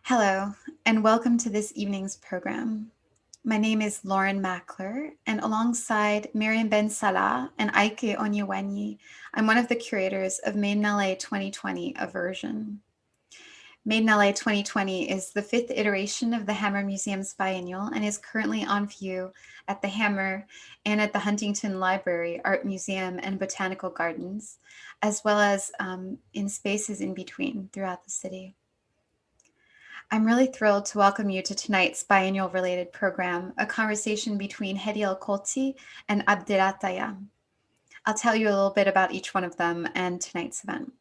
Hello, and welcome to this evening's program. My name is Lauren Mackler, and alongside Miriam Ben Salah and Aike Onyewenyi, I'm one of the curators of Made in LA 2020, A Version. Made in LA 2020 is the fifth iteration of the Hammer Museum's biennial and is currently on view at the Hammer and at the Huntington Library, Art Museum, and Botanical Gardens, as well as in spaces in between throughout the city. I'm really thrilled to welcome you to tonight's biennial related program, a conversation between Hedi El Kholti and Abdellah Taïa. I'll tell you a little bit about each one of them and tonight's event.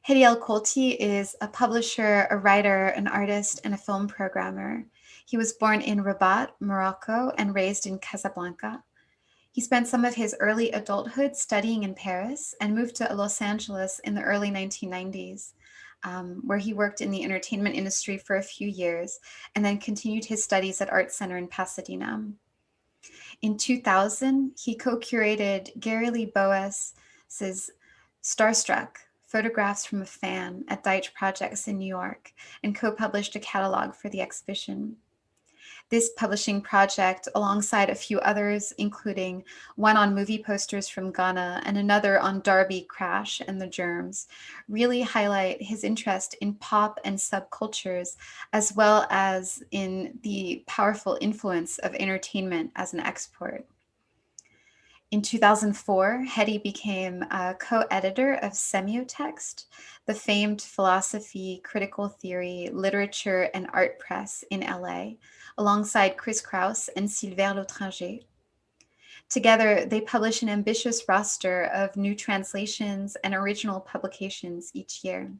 Hedi El Kholti is a publisher, a writer, an artist, and a film programmer. He was born in Rabat, Morocco, and raised in Casablanca. He spent some of his early adulthood studying in Paris and moved to Los Angeles in the early 1990s. Where he worked in the entertainment industry for a few years and then continued his studies at Art Center in Pasadena. In 2000, he co-curated Gary Lee Boas's Starstruck, Photographs from a Fan at Deitch Projects in New York, and co-published a catalog for the exhibition. This publishing project, alongside a few others, including one on movie posters from Ghana and another on Darby Crash and the Germs, really highlight his interest in pop and subcultures, as well as in the powerful influence of entertainment as an export. In 2004, Hedi became a co-editor of Semiotext, the famed philosophy, critical theory, literature, and art press in LA, alongside Chris Kraus and Sylvain Lotringer. Together, they publish an ambitious roster of new translations and original publications each year.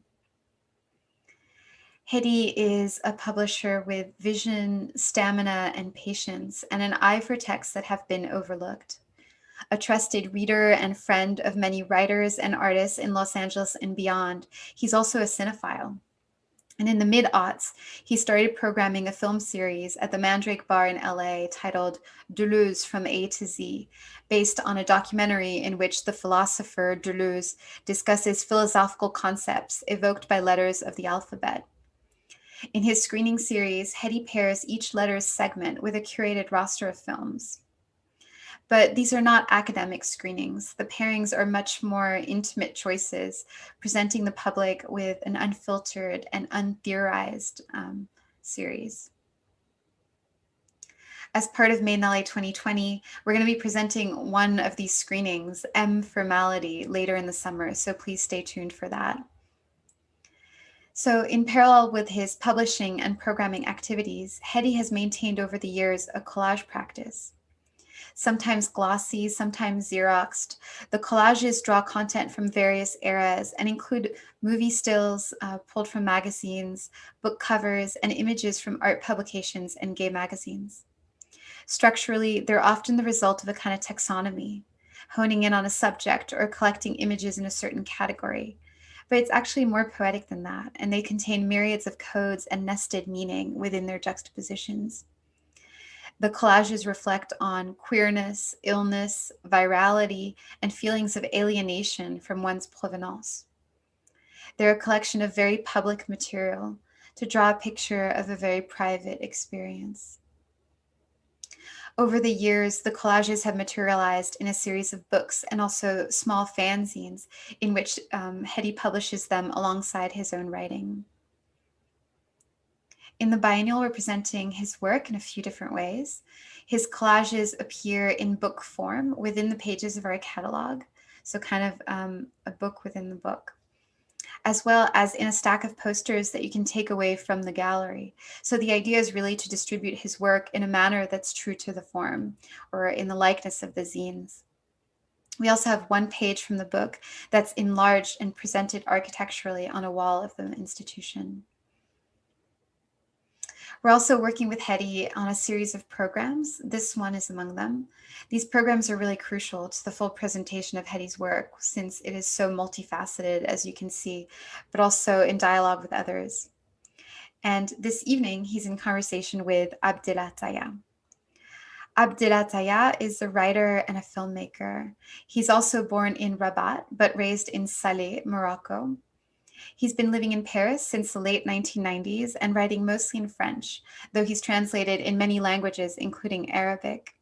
Hedi is a publisher with vision, stamina, and patience, and an eye for texts that have been overlooked. A trusted reader and friend of many writers and artists in Los Angeles and beyond, he's also a cinephile. And in the mid-aughts, he started programming a film series at the Mandrake Bar in LA titled Deleuze from A to Z, based on a documentary in which the philosopher Deleuze discusses philosophical concepts evoked by letters of the alphabet. In his screening series, Hedi pairs each letter's segment with a curated roster of films. But these are not academic screenings. The pairings are much more intimate choices, presenting the public with an unfiltered and untheorized series. As part of Made in LA 2020, we're going to be presenting one of these screenings, M for Malady, later in the summer, so please stay tuned for that. So in parallel with his publishing and programming activities, Hedi has maintained over the years a collage practice. Sometimes glossy, sometimes Xeroxed. The collages draw content from various eras and include movie stills pulled from magazines, book covers, and images from art publications and gay magazines. Structurally, they're often the result of a kind of taxonomy, honing in on a subject or collecting images in a certain category. But it's actually more poetic than that, and they contain myriads of codes and nested meaning within their juxtapositions. The collages reflect on queerness, illness, virality, and feelings of alienation from one's provenance. They're a collection of very public material to draw a picture of a very private experience. Over the years, the collages have materialized in a series of books and also small fanzines in which Hedi publishes them alongside his own writing. In the biennial, we're presenting his work in a few different ways. His collages appear in book form within the pages of our catalog, so kind of a book within the book, as well as in a stack of posters that you can take away from the gallery. So the idea is really to distribute his work in a manner that's true to the form, or in the likeness of the zines. We also have one page from the book that's enlarged and presented architecturally on a wall of the institution. We're also working with Hedi on a series of programs. This one is among them. These programs are really crucial to the full presentation of Hedi's work since it is so multifaceted, as you can see, but also in dialogue with others. And this evening, he's in conversation with Abdellah Taïa. Abdellah Taïa is a writer and a filmmaker. He's also born in Rabat, but raised in Salé, Morocco. He's been living in Paris since the late 1990s and writing mostly in French, though he's translated in many languages, including Arabic.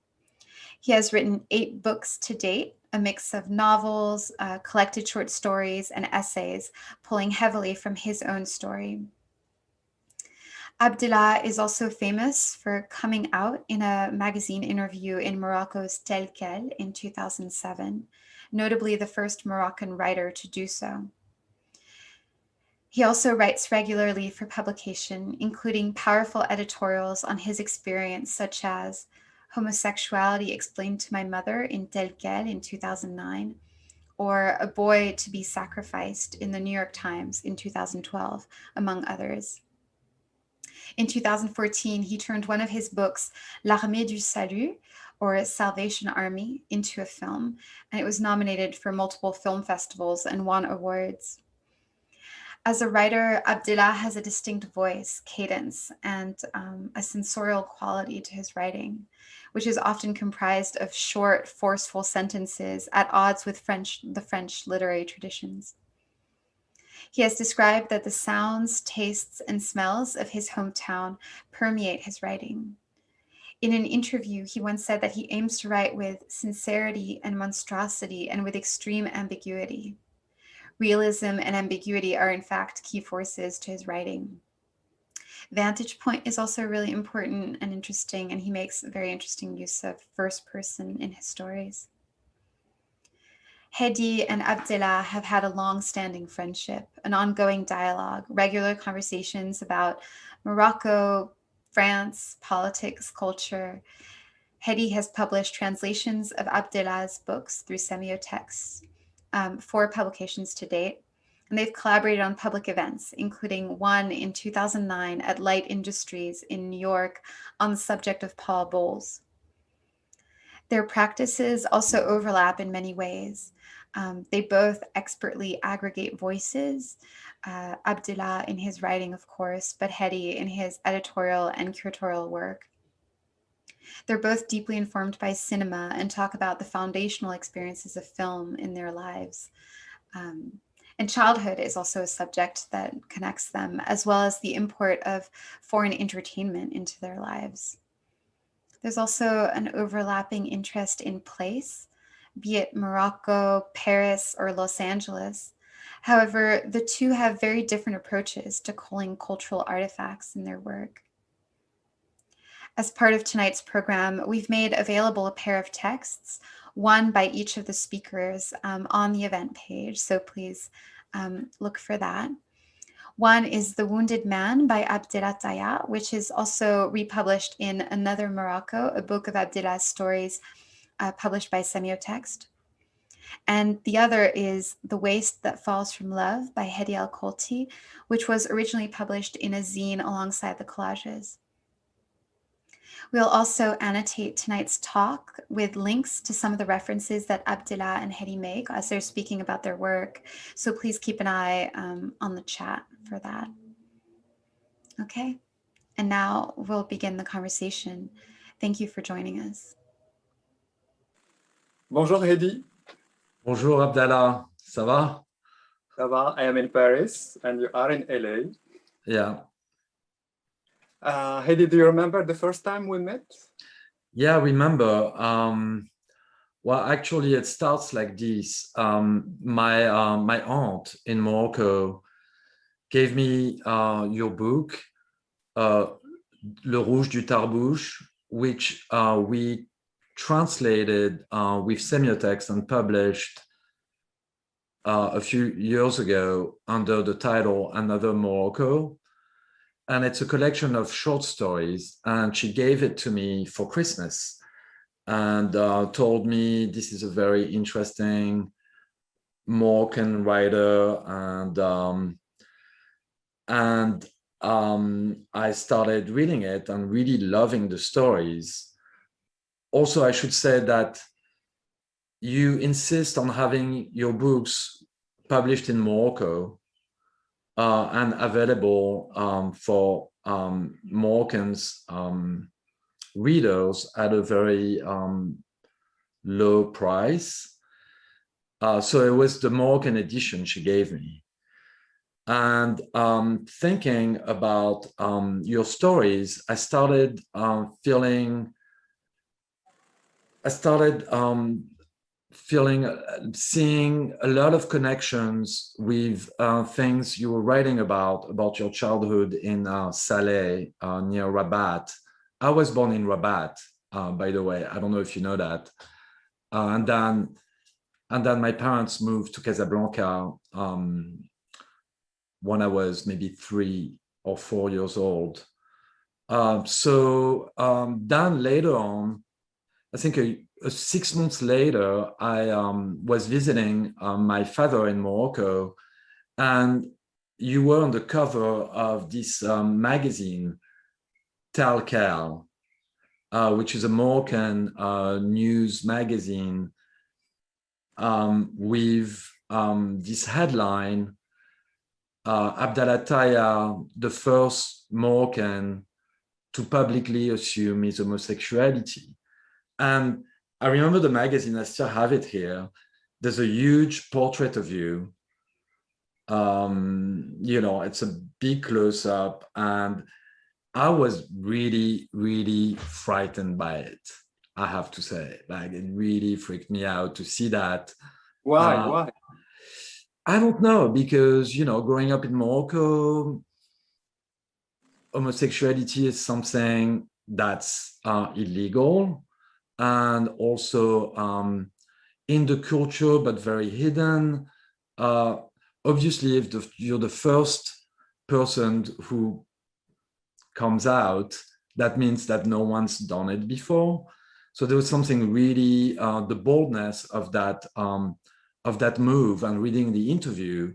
He has written 8 books to date, a mix of novels, collected short stories, and essays, pulling heavily from his own story. Abdellah is also famous for coming out in a magazine interview in Morocco's Tel Quel in 2007, notably the first Moroccan writer to do so. He also writes regularly for publication, including powerful editorials on his experience, such as Homosexuality Explained to My Mother in Tel Quel in 2009, or A Boy to Be Sacrificed in the New York Times in 2012, among others. In 2014, he turned one of his books, L'Armée du Salut, or Salvation Army, into a film, and it was nominated for multiple film festivals and won awards. As a writer, Abdellah has a distinct voice, cadence, and a sensorial quality to his writing, which is often comprised of short, forceful sentences at odds with the French literary traditions. He has described that the sounds, tastes, and smells of his hometown permeate his writing. In an interview, he once said that he aims to write with sincerity and monstrosity and with extreme ambiguity. Realism and ambiguity are, in fact, key forces to his writing. Vantage point is also really important and interesting, and he makes very interesting use of first person in his stories. Hedi and Abdellah have had a long-standing friendship, an ongoing dialogue, regular conversations about Morocco, France, politics, culture. Hedi has published translations of Abdellah's books through Semiotext, 4 publications to date, and they've collaborated on public events, including one in 2009 at Light Industries in New York on the subject of Paul Bowles. Their practices also overlap in many ways. They both expertly aggregate voices, Abdellah in his writing, of course, but Hedi in his editorial and curatorial work. They're both deeply informed by cinema and talk about the foundational experiences of film in their lives. And childhood is also a subject that connects them, as well as the import of foreign entertainment into their lives. There's also an overlapping interest in place, be it Morocco, Paris, or Los Angeles. However, the two have very different approaches to culling cultural artifacts in their work. As part of tonight's program, we've made available a pair of texts, one by each of the speakers on the event page, so please look for that. One is The Wounded Man by Abdellah Taïa, which is also republished in Another Morocco, a book of Abdellah's stories published by Semiotext. And the other is The Waste That Falls from Love by Hedi El Kholti, which was originally published in a zine alongside the collages. We'll also annotate tonight's talk with links to some of the references that Abdellah and Hedi make as they're speaking about their work. So please keep an eye on the chat for that. Okay, and now we'll begin the conversation. Thank you for joining us. Bonjour Hedi. Bonjour Abdallah, ça va? Ça va? I am in Paris and you are in LA. Yeah. Hedi, do you remember the first time we met? Yeah, I remember. Well, actually, it starts like this. My aunt in Morocco gave me your book, Le Rouge du Tarbouche, which we translated with Semiotext and published a few years ago under the title Another Morocco. And it's a collection of short stories, and she gave it to me for Christmas and told me this is a very interesting Moroccan writer, and I started reading it and really loving the stories. Also, I should say that you insist on having your books published in Morocco and available for Moroccans readers at a very low price. So it was the Moroccan edition she gave me. And thinking about your stories, I started seeing a lot of connections with things you were writing about your childhood in Saleh, near Rabat. I was born in Rabat, by the way. I don't know if you know that. And then my parents moved to Casablanca when I was maybe 3 or 4 years old. Then later on, I think 6 months later, I was visiting my father in Morocco, and you were on the cover of this magazine, Talcal, which is a Moroccan news magazine, with this headline, Abdellah Taïa, the first Moroccan to publicly assume his homosexuality. And I remember the magazine, I still have it here. There's a huge portrait of you. It's a big close-up, and I was really, really frightened by it, I have to say. Like, it really freaked me out to see that. Why? Why? I don't know, because, growing up in Morocco, homosexuality is something that's illegal, and also in the culture, but very hidden. Obviously, if you're the first person who comes out, that means that no one's done it before. So there was something really, the boldness of that move, and reading the interview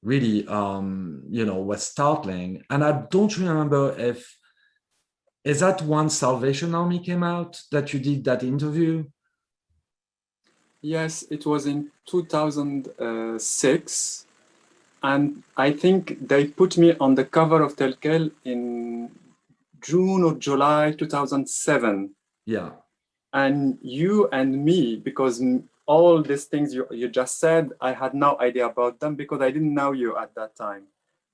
really, was startling. And I don't remember is that when Salvation Army came out that you did that interview? Yes, it was in 2006. And I think they put me on the cover of Telkel in June or July 2007. Yeah. And you and me, because all these things you just said, I had no idea about them because I didn't know you at that time.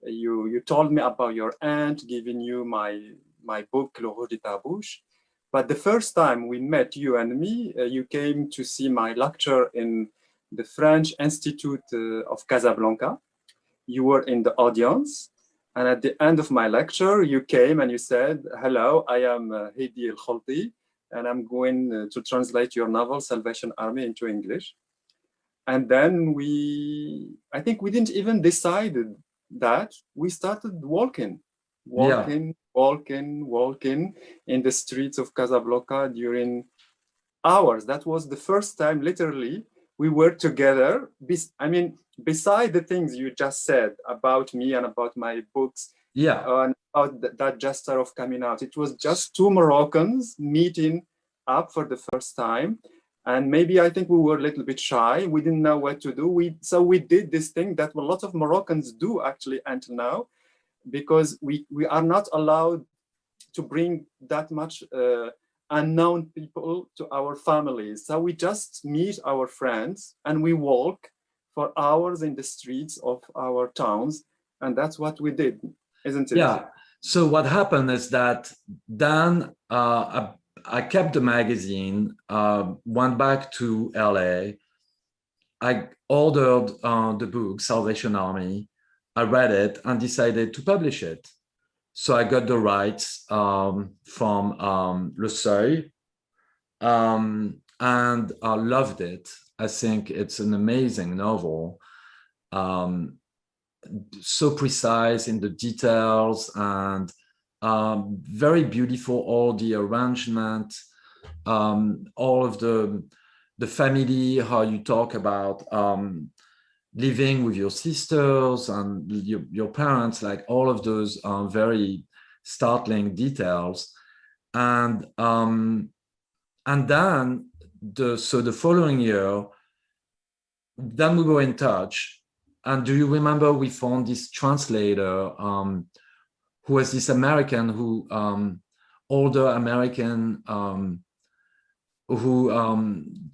You told me about your aunt giving you my book, Le Rouge de Tabouche. But the first time we met, you and me, you came to see my lecture in the French Institute of Casablanca. You were in the audience. And at the end of my lecture, you came and you said, hello, I am Hedi El Kholti, and I'm going to translate your novel, Salvation Army, into English. And then I think we didn't even decide that. We started walking in the streets of Casablanca during hours. That was the first time, literally, we were together. Beside the things you just said about me and about my books, and about that gesture of coming out, it was just two Moroccans meeting up for the first time. And maybe I think we were a little bit shy. We didn't know what to do. So we did this thing that a lot of Moroccans do actually until now, because we are not allowed to bring that much unknown people to our families. So we just meet our friends and we walk for hours in the streets of our towns. And that's what we did, isn't it? Yeah. So what happened is that then I kept the magazine, went back to LA. I ordered the book, Salvation Army. I read it and decided to publish it. So I got the rights from Le Seuil, and I loved it. I think it's an amazing novel, so precise in the details, and very beautiful, all the arrangement, all of the family, how you talk about living with your sisters and your parents, like all of those very startling details. And then the following year, then we were in touch. And do you remember we found this translator who was this American, older American, who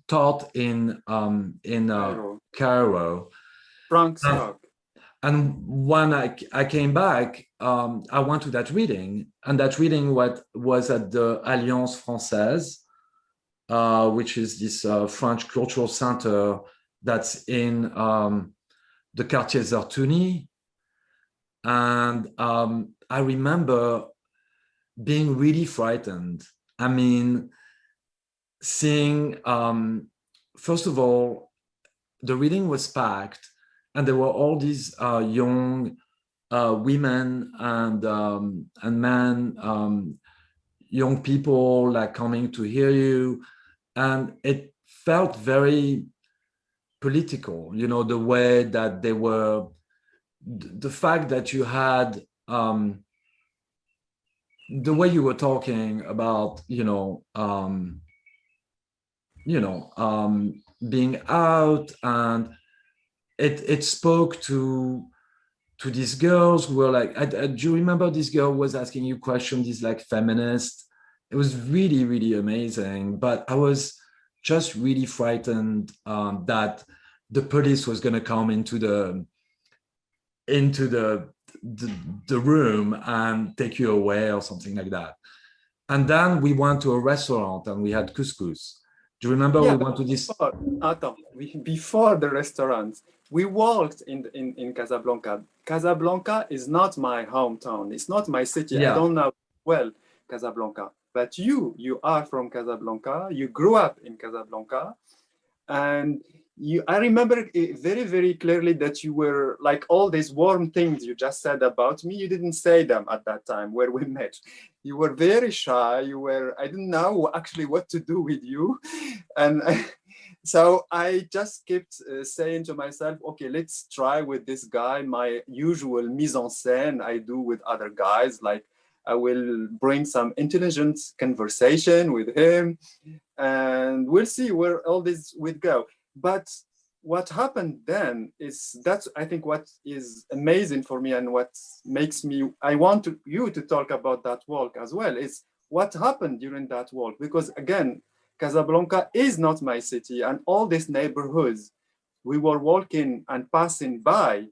taught in Cairo. Frank Stock. And when I came back, I went to that reading, and that reading was at the Alliance Française, which is this French cultural center that's in the Quartier Zartuni. And I remember being really frightened. I mean, seeing, first of all, the reading was packed, and there were all these young women and men, young people like coming to hear you, and it felt very political. You know, the way that they were, the fact that you had the way you were talking about, being out, and it spoke to these girls who were like, do you remember this girl was asking you questions, this like feminist? It was really, really amazing. But I was just really frightened that the police was going to come into the room and take you away or something like that. And then we went to a restaurant and we had couscous. Do you remember we went to this? Before the restaurant, we walked in Casablanca. Casablanca is not my hometown. It's not my city. Yeah. I don't know well Casablanca. But you are from Casablanca. You grew up in Casablanca. And I remember very, very clearly that you were like all these warm things you just said about me. You didn't say them at that time where we met. You were very shy. I didn't know actually what to do with you. And so I just kept saying to myself, okay, let's try with this guy, my usual mise en scène I do with other guys. Like I will bring some intelligent conversation with him, and we'll see where all this would go. But what happened then that's I think what is amazing for me, and what makes me, I want you to talk about that walk as well, is what happened during that walk. Because again, Casablanca is not my city, and all these neighborhoods we were walking and passing by,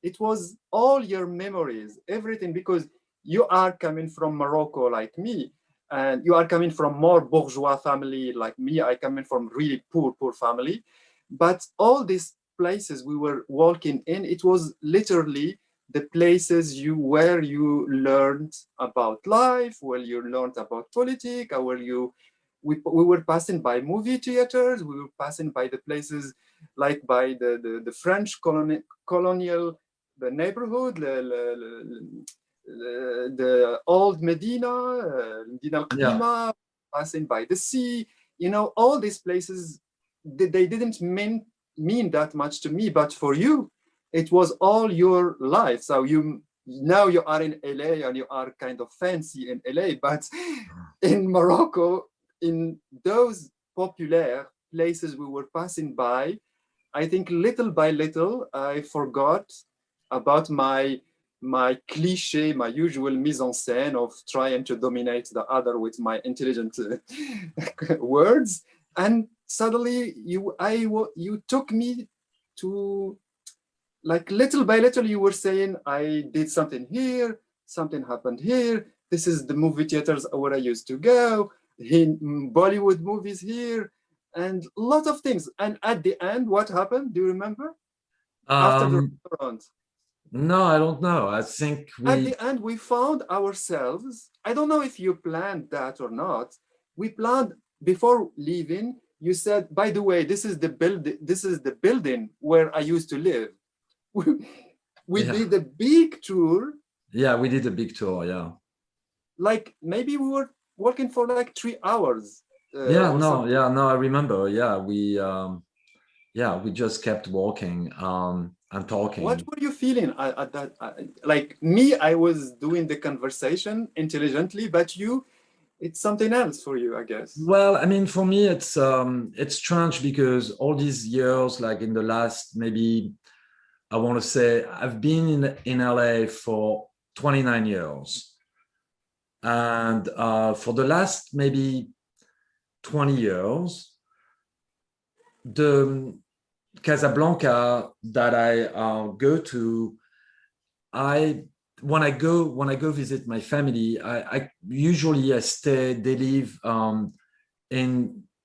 it was all your memories, everything, because you are coming from Morocco like me, and you are coming from more bourgeois family like me. I come in from really poor family. But all these places we were walking in, it was literally the places where you learned about life, where you learned about politics, or where we were passing by movie theaters, we were passing by the places like by the French colonial the neighborhood, the old Medina, Medina al-Qadima, passing by the sea, all these places, they didn't mean that much to me, but for you, it was all your life. So now you are in LA and you are kind of fancy in LA, but in Morocco, in those popular places we were passing by, I think little by little, I forgot about my cliche, my usual mise en scène of trying to dominate the other with my intelligent words. And suddenly you took me to, like, little by little, you were saying, I did something here, something happened here. This is the movie theaters where I used to go, in Bollywood movies here, and a lot of things. And at the end, what happened? Do you remember? After the restaurant. No, I don't know. I think at the end, we found ourselves, I don't know if you planned that or not. We planned before leaving, you said, by the way, this is the building where I used to live. We did a big tour. Yeah, we did a big tour, yeah. Like maybe we were working for like 3 hours. I remember. Yeah, we just kept walking and talking. What were you feeling at that? Like me, I was doing the conversation intelligently, but you, it's something else for you, I guess. Well, I mean, for me, it's strange because all these years, like in the last, maybe, I want to say, I've been in LA for 29 years. And for the last maybe 20 years, Casablanca that I go to, when I go visit my family, I usually I stay. They live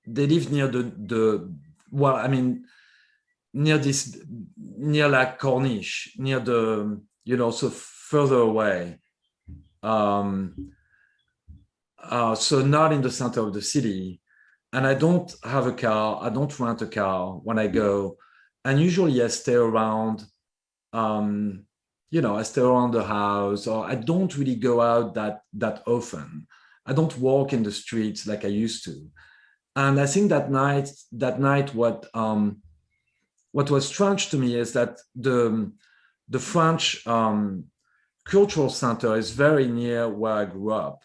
they live near the well, I mean near La Corniche, near the so further away. So not in the center of the city. And I don't have a car. I don't rent a car when I go. And usually I stay around, I stay around the house, or I don't really go out that often. I don't walk in the streets like I used to. And I think that night, what was strange to me is that the French cultural center is very near where I grew up.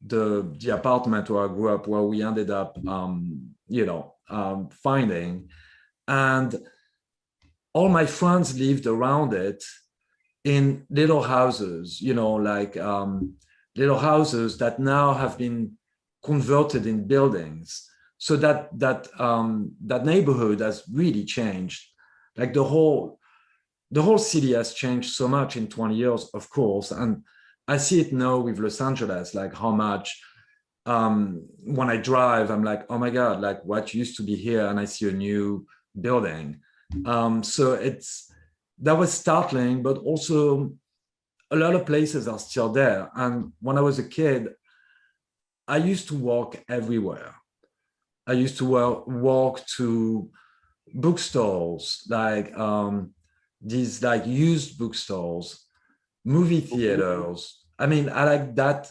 The apartment where I grew up, where we ended up, finding, and all my friends lived around it in little houses, little houses that now have been converted in buildings. So that neighborhood has really changed. Like the whole city has changed so much in 20 years, of course, and I see it now with Los Angeles, like how much when I drive, I'm like, oh my God, like what used to be here, and I see a new building. So that was startling, but also a lot of places are still there. And when I was a kid, I used to walk everywhere. I used to walk to bookstores, like these like used bookstores, movie theaters. I mean, I like that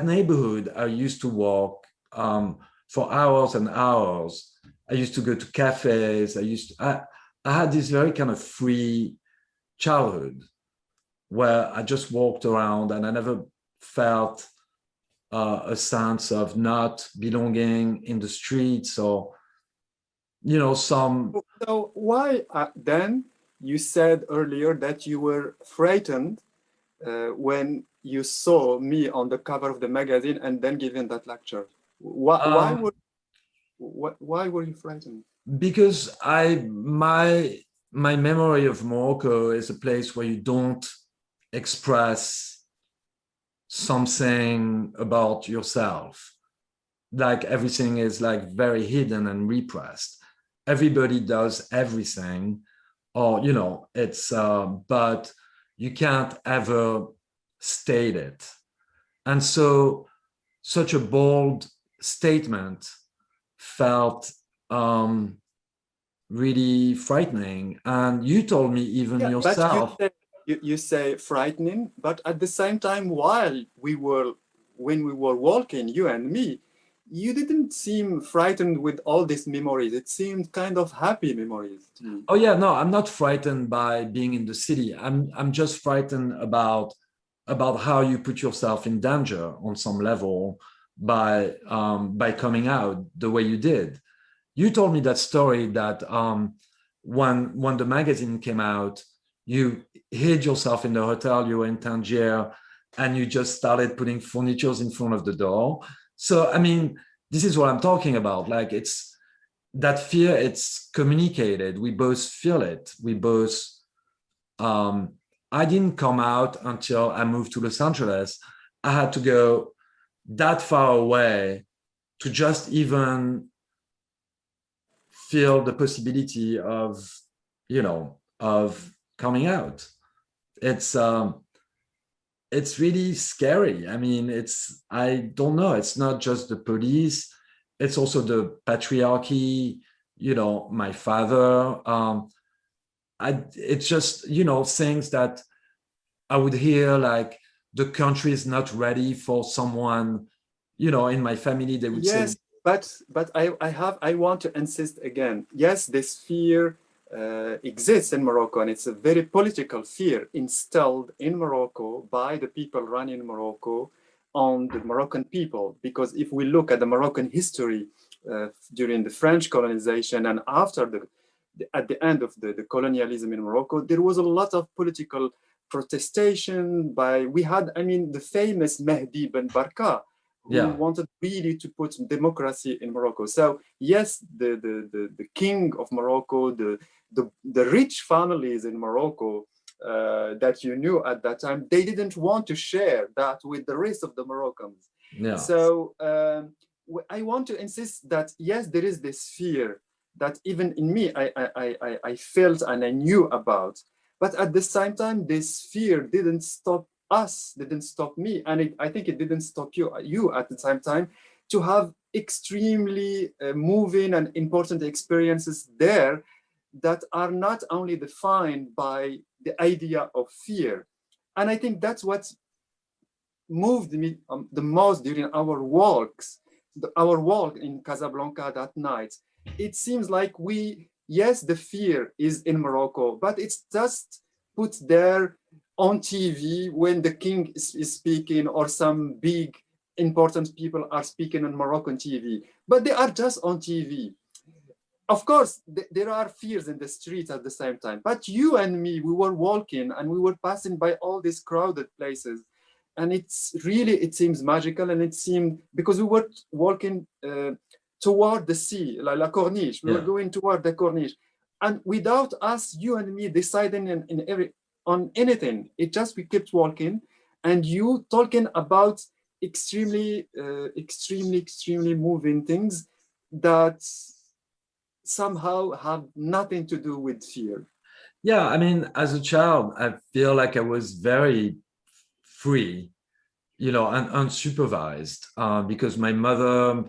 neighborhood. I used to walk for hours and hours. I used to go to cafes. I had this very kind of free childhood where I just walked around, and I never felt a sense of not belonging in the streets, or some. So why then you said earlier that you were frightened when you saw me on the cover of the magazine and then giving that lecture? Why were you frightened? Because my memory of Morocco is a place where you don't express something about yourself. Like everything is like very hidden and repressed. Everybody does everything, or it's but you can't ever state it. And so such a bold statement felt really frightening. And you told me even yourself. But you say frightening, but at the same time, when we were walking, you and me, you didn't seem frightened with all these memories. It seemed kind of happy memories to me. Oh yeah, no, I'm not frightened by being in the city. I'm just frightened about how you put yourself in danger on some level by coming out the way you did. You told me that story that when the magazine came out, you hid yourself in the hotel, you were in Tangier, and you just started putting furniture in front of the door. So, I mean, this is what I'm talking about. Like, it's that fear, it's communicated. We both feel it. We both, I didn't come out until I moved to Los Angeles. I had to go that far away to just even feel the possibility of, of coming out. It's really scary. I mean, I don't know. It's not just the police. It's also the patriarchy, my father. It's just, things that I would hear, like the country is not ready for someone, in my family, they would say. But I want to insist again. Yes, this fear exists in Morocco, and it's a very political fear instilled in Morocco by the people running Morocco on the Moroccan people. Because if we look at the Moroccan history during the French colonization and after at the end of the colonialism in Morocco, there was a lot of political protestation we had, the famous Mehdi Ben Barka, who wanted really to put democracy in Morocco. So yes, the king of Morocco, the the rich families in Morocco that you knew at that time, they didn't want to share that with the rest of the Moroccans. Yeah. So I want to insist that, yes, there is this fear that even in me, I felt and I knew about. But at the same time, this fear didn't stop us, didn't stop me. And I think it didn't stop you at the same time to have extremely moving and important experiences there that are not only defined by the idea of fear. And I think that's what moved me the most during our walks, our walk in Casablanca that night. It seems like yes, the fear is in Morocco, but it's just put there on TV when the king is speaking or some big important people are speaking on Moroccan TV, but they are just on TV. Of course, there are fears in the streets at the same time, but you and me, we were walking and we were passing by all these crowded places. And it's really, it seems magical. And it seemed, because we were walking toward the sea, like La Corniche, we were going toward the Corniche. And without us, you and me deciding on anything, it just, we kept walking and you talking about extremely moving things that somehow have nothing to do with fear. Yeah, I mean, as a child, I feel like I was very free, you know, and unsupervised because my mother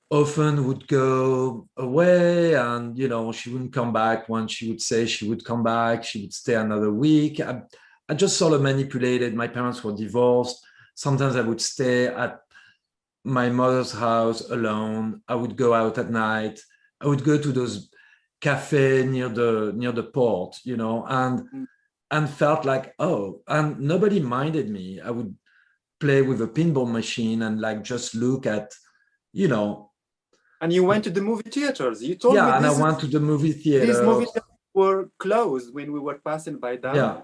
often would go away and, you know, she wouldn't come back. Once she would say she would come back, she would stay another week. I just sort of manipulated. My parents were divorced. Sometimes I would stay at my mother's house alone. I would go out at night. I would go to those cafes near the port, you know, and felt like, oh, and nobody minded me. I would play with a pinball machine and like just look at, you know. And you went to the movie theaters. You told me and I went to the movie theater. These movie theaters were closed when we were passing by them. Yeah.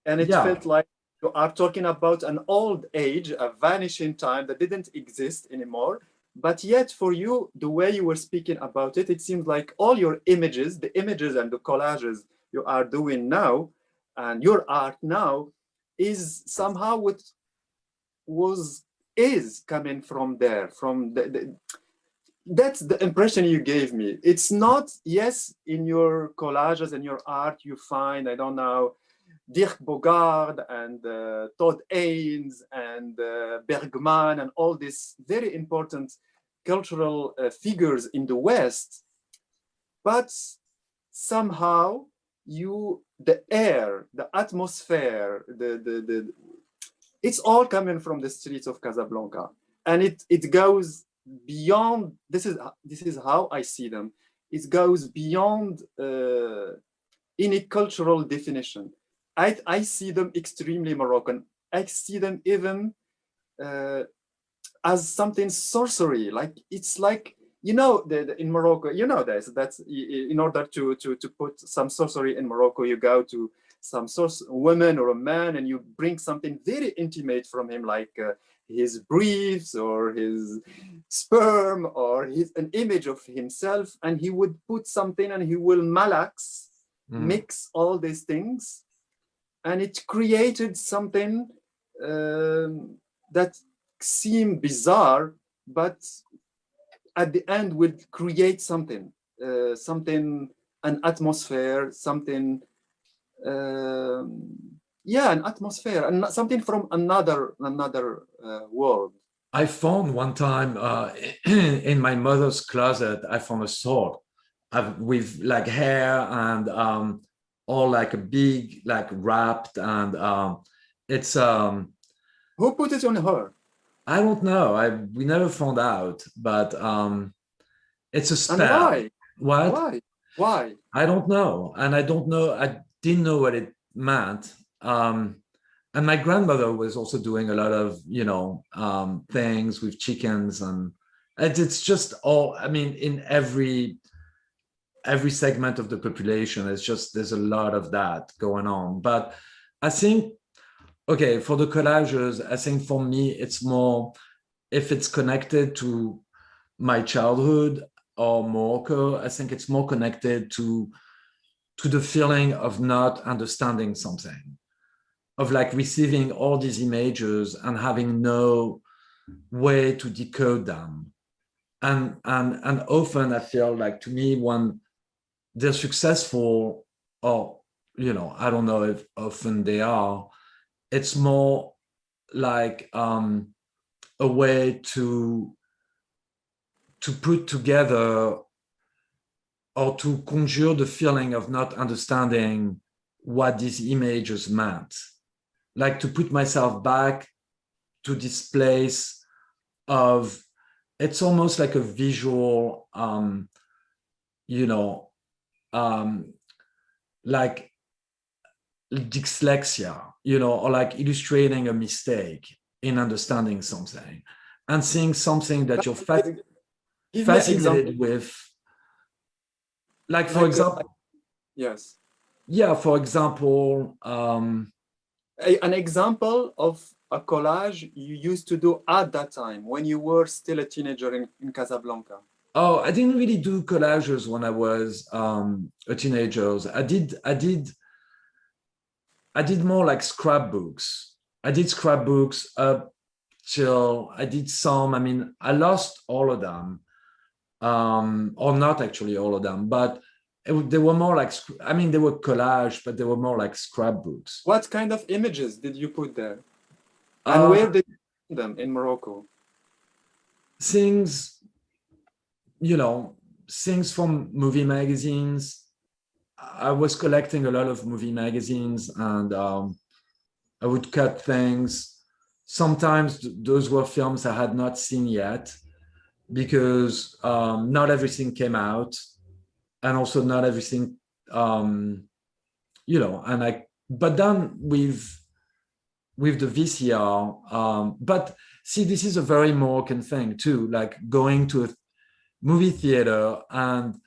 And it felt like you are talking about an old age, a vanishing time that didn't exist anymore. But yet for you, the way you were speaking about it, it seems like all your images, the images and the collages you are doing now, and your art now, is somehow what is coming from there, from that's the impression you gave me. It's not, yes, in your collages and your art, you find, I don't know, Dirk Bogarde and Todd Haynes and Bergman and all these very important cultural figures in the West, but somehow the air, the atmosphere, it's all coming from the streets of Casablanca, and it goes beyond. This is how I see them. It goes beyond any cultural definition. I see them extremely Moroccan. I see them even as something sorcery. Like it's like, you know, in Morocco, you know this. That's in order to put some sorcery in Morocco, you go to some woman or a man, and you bring something very intimate from him, like his briefs or his sperm or an image of himself, and he would put something, and he will mix all these things. And it created something that seemed bizarre, but at the end would create something, an atmosphere, something, an atmosphere, and something from another world. I found one time in my mother's closet, I found a sword with like hair and all like a big, like wrapped, and it's who put it on her? I don't know. We never found out, but it's a spell. And why? What? Why? I don't know, and I don't know. I didn't know what it meant. And my grandmother was also doing a lot of, you know, things with chickens, and it's just all. I mean, in every segment of the population, there's a lot of that going on. But I think, okay, for the collages, I think for me, it's more, if it's connected to my childhood, or Morocco. I think it's more connected to the feeling of not understanding something, of like receiving all these images and having no way to decode them. And often I feel like, to me, when they're successful, or, you know, I don't know if often they are, it's more like a way to put together or to conjure the feeling of not understanding what these images meant. Like to put myself back to this place of, it's almost like a visual, you know, like dyslexia, you know, or like illustrating a mistake in understanding something and seeing something that you're Give me an example. fascinated with. Like, for example, yes. Yeah, for example, An example of a collage you used to do at that time when you were still a teenager in Casablanca. oh, I didn't really do collages when I was a teenager. I did more like scrapbooks. I did scrapbooks up till I did some. I mean, I lost all of them, or not actually all of them, but they were more like, I mean, they were collage, but they were more like scrapbooks. What kind of images did you put there? And where did you put them in Morocco? Things, you know, things from movie magazines. I was collecting a lot of movie magazines, and I would cut things. Sometimes those were films I had not seen yet, because not everything came out, and also not everything, you know, and but then with the VCR, but see, this is a very Moroccan thing too, like going to a movie theater and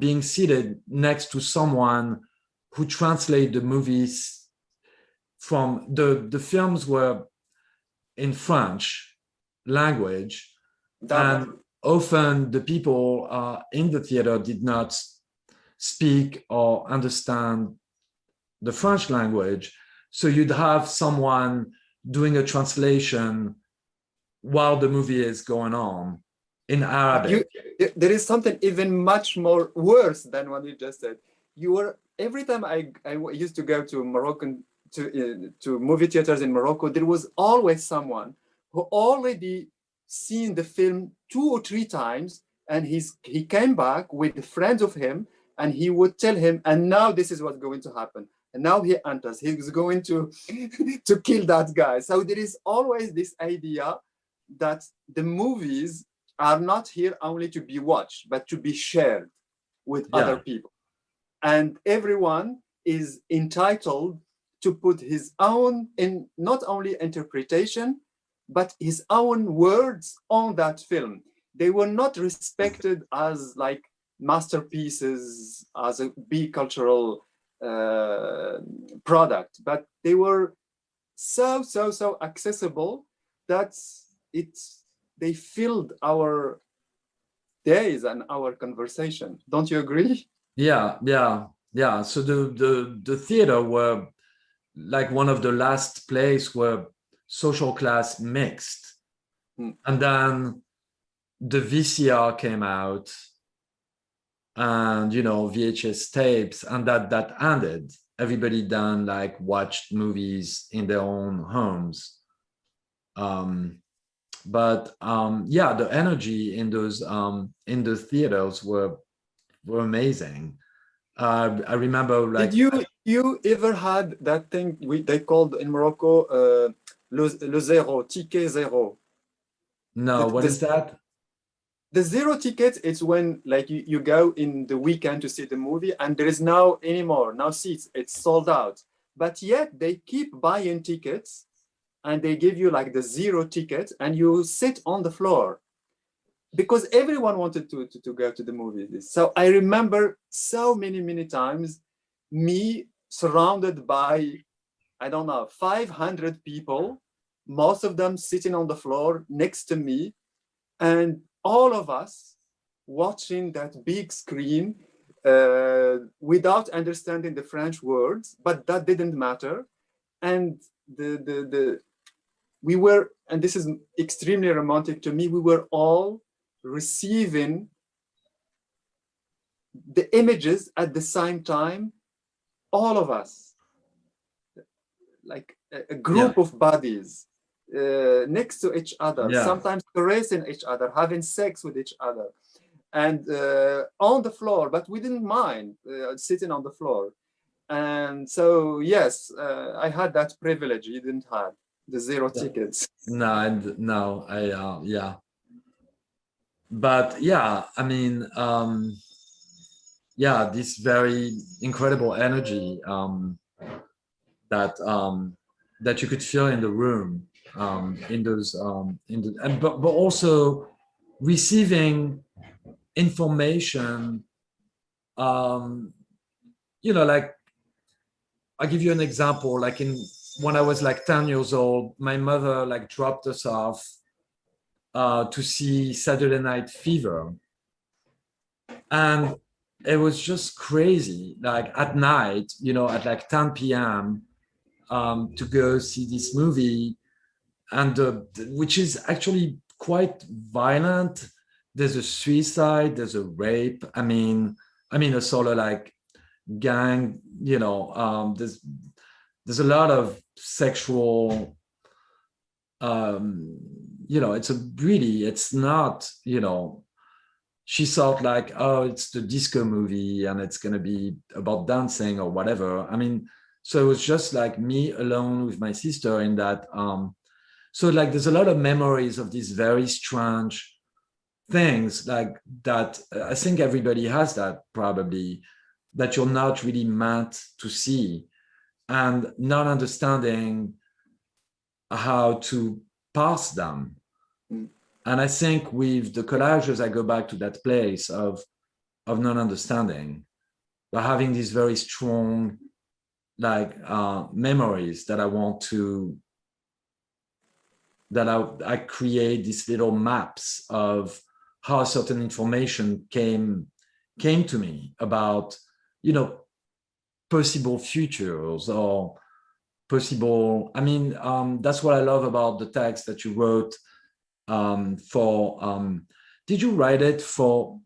being seated next to someone who translate the movies from the films were in French language, and often the people in the theater did not speak or understand the French language. So you'd have someone doing a translation while the movie is going on in Arabic. There is something even much more worse than what you just said. You were, every time I used to go to Moroccan to movie theaters in Morocco, there was always someone who already seen the film 2 or 3 times, and he came back with friends of him, and he would tell him, and now this is what's going to happen. And now he enters, he's going to to kill that guy. So there is always this idea that the movies are not here only to be watched, but to be shared with other people. And everyone is entitled to put his own, in not only interpretation, but his own words on that film. They were not respected as like masterpieces, as a big cultural product, but they were so accessible that they filled our days and our conversation. Don't you agree? Yeah. So the theater were like one of the last place where social class mixed. And then the VCR came out, and, you know, VHS tapes, and that ended. Everybody then like watched movies in their own homes. But yeah, the energy in those in the theaters were amazing. I remember, like, did you ever had that thing they called in Morocco le zero, ticket zero? No, what is that? The zero ticket is when like you go in the weekend to see the movie and there is no seats, it's sold out. But yet they keep buying tickets and they give you like the zero ticket and you sit on the floor because everyone wanted to go to the movies. So I remember so many times me surrounded by, I don't know, 500 people, most of them sitting on the floor next to me, and all of us watching that big screen without understanding the French words, but that didn't matter. And we were, and this is extremely romantic to me, we were all receiving the images at the same time, all of us, like a group of bodies next to each other, sometimes caressing each other, having sex with each other, and on the floor, but we didn't mind sitting on the floor. And so, yes, I had that privilege you didn't have, the zero tickets. No, yeah. But yeah, I mean, yeah, this very incredible energy that that you could feel in the room, in those, but also receiving information, you know, like, I'll give you an example. Like when I was like 10 years old, my mother like dropped us off to see Saturday Night Fever. And it was just crazy, like at night, you know, at like 10 p.m. To go see this movie, and which is actually quite violent. There's a suicide, there's a rape. I mean, a sort of like gang, you know, there's a lot of sexual, you know, it's not, you know, she thought like, oh, it's the disco movie and it's going to be about dancing or whatever. I mean, so it was just like me alone with my sister in that. So like, there's a lot of memories of these very strange things like that. I think everybody has that probably, that you're not really meant to see, and not understanding how to pass them. And I think with the collages, I go back to that place of non-understanding, but having these very strong like memories that I want to, that I create these little maps of how certain information came to me about, you know, possible futures or possible, I mean, that's what I love about the text that you wrote did you write it for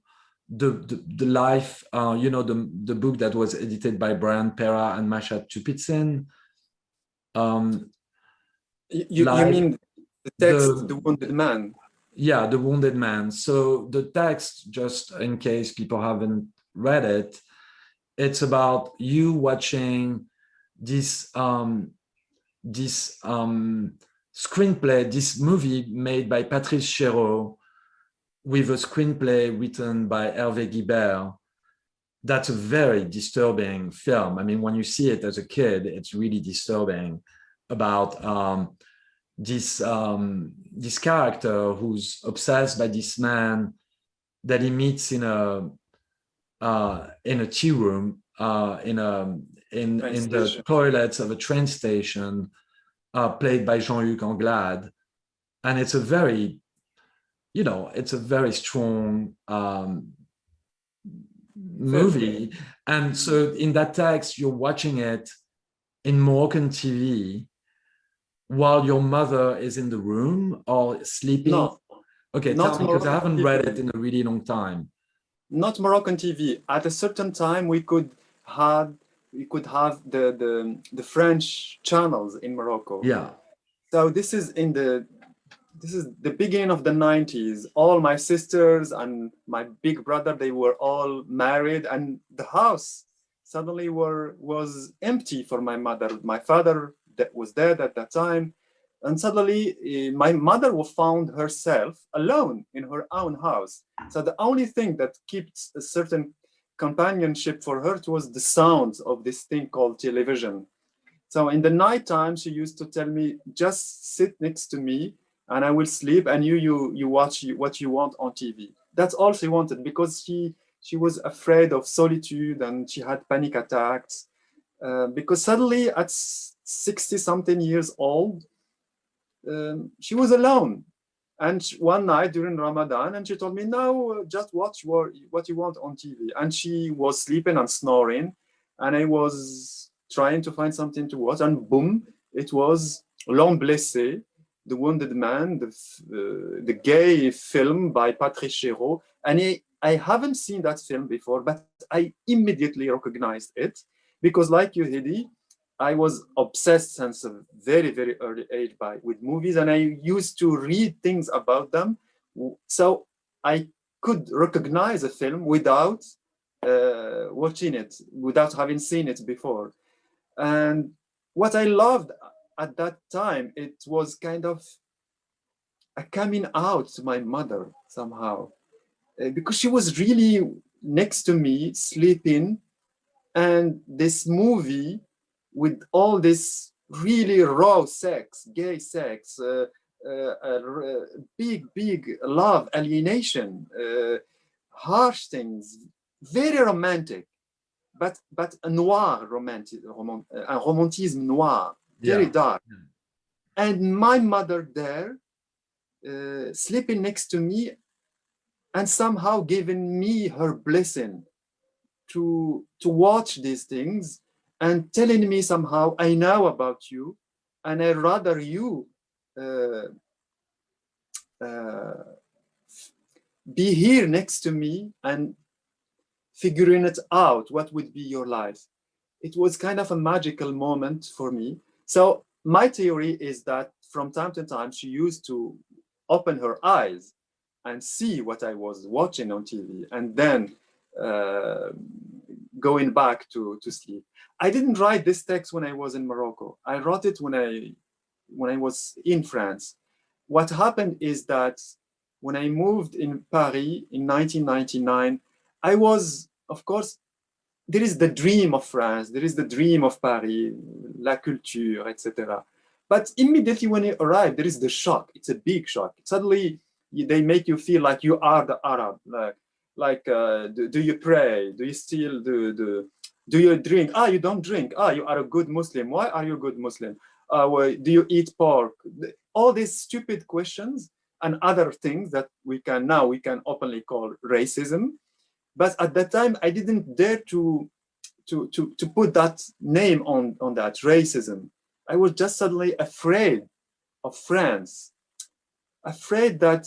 the life, you know, the book that was edited by Brian Pera and Masha Tupitsin? You mean the text, The Wounded Man? Yeah, The Wounded Man. So the text, just in case people haven't read it, it's about you watching this screenplay, this movie made by Patrice Chéreau with a screenplay written by Hervé Guibert. That's a very disturbing film. I mean, when you see it as a kid, it's really disturbing about this character who's obsessed by this man that he meets in a tea room, in the toilets of a train station, played by Jean-Luc Anglade. And it's a very, you know, it's a very strong movie. And so in that text, you're watching it in Moroccan TV while your mother is in the room or sleeping. No. Okay, tell me, because I haven't read it in a really long time. Not Moroccan TV. At a certain time, we could have the French channels in Morocco. Yeah. So this is the beginning of the 90s. All my sisters and my big brother, they were all married, and the house suddenly was empty for my mother. My father that was dead at that time, and suddenly my mother found herself alone in her own house. So the only thing that kept a certain companionship for her was the sounds of this thing called television. So in the nighttime, she used to tell me, just sit next to me and I will sleep, and you watch what you want on TV. That's all she wanted, because she was afraid of solitude and she had panic attacks, because suddenly at 60-something years old, she was alone. And one night during Ramadan, and she told me, no, just watch what you want on TV. And she was sleeping and snoring, and I was trying to find something to watch, and boom, it was L'Homme Blessé, The Wounded Man, the gay film by Patrick Chéreau. And I haven't seen that film before, but I immediately recognized it because, like you, Hedi, I was obsessed since a very, very early age with movies, and I used to read things about them. So I could recognize a film without watching it, without having seen it before. And what I loved at that time, it was kind of a coming out to my mother somehow, because she was really next to me, sleeping, and this movie with all this really raw sex, gay sex, big love, alienation, harsh things, very romantic, but a noir un romantisme noir, very dark. And my mother there, sleeping next to me and somehow giving me her blessing to watch these things and telling me somehow, I know about you, and I rather you be here next to me and figuring it out, what would be your life. It was kind of a magical moment for me. So my theory is that from time to time, she used to open her eyes and see what I was watching on TV, and then going back to sleep. I didn't write this text when I was in Morocco. I wrote it when I was in France. What happened is that when I moved in Paris in 1999, I was, of course, there is the dream of France, there is the dream of Paris, la culture, etc. But immediately when you arrive, there is the shock. It's a big shock. Suddenly, they make you feel like you are the Arab. Do you pray? Do you still do you drink? Ah, you don't drink. Ah, you are a good Muslim. Why are you a good Muslim? Do you eat pork? All these stupid questions and other things that we can openly call racism. But at that time, I didn't dare to put that name on that racism. I was just suddenly afraid of France, afraid that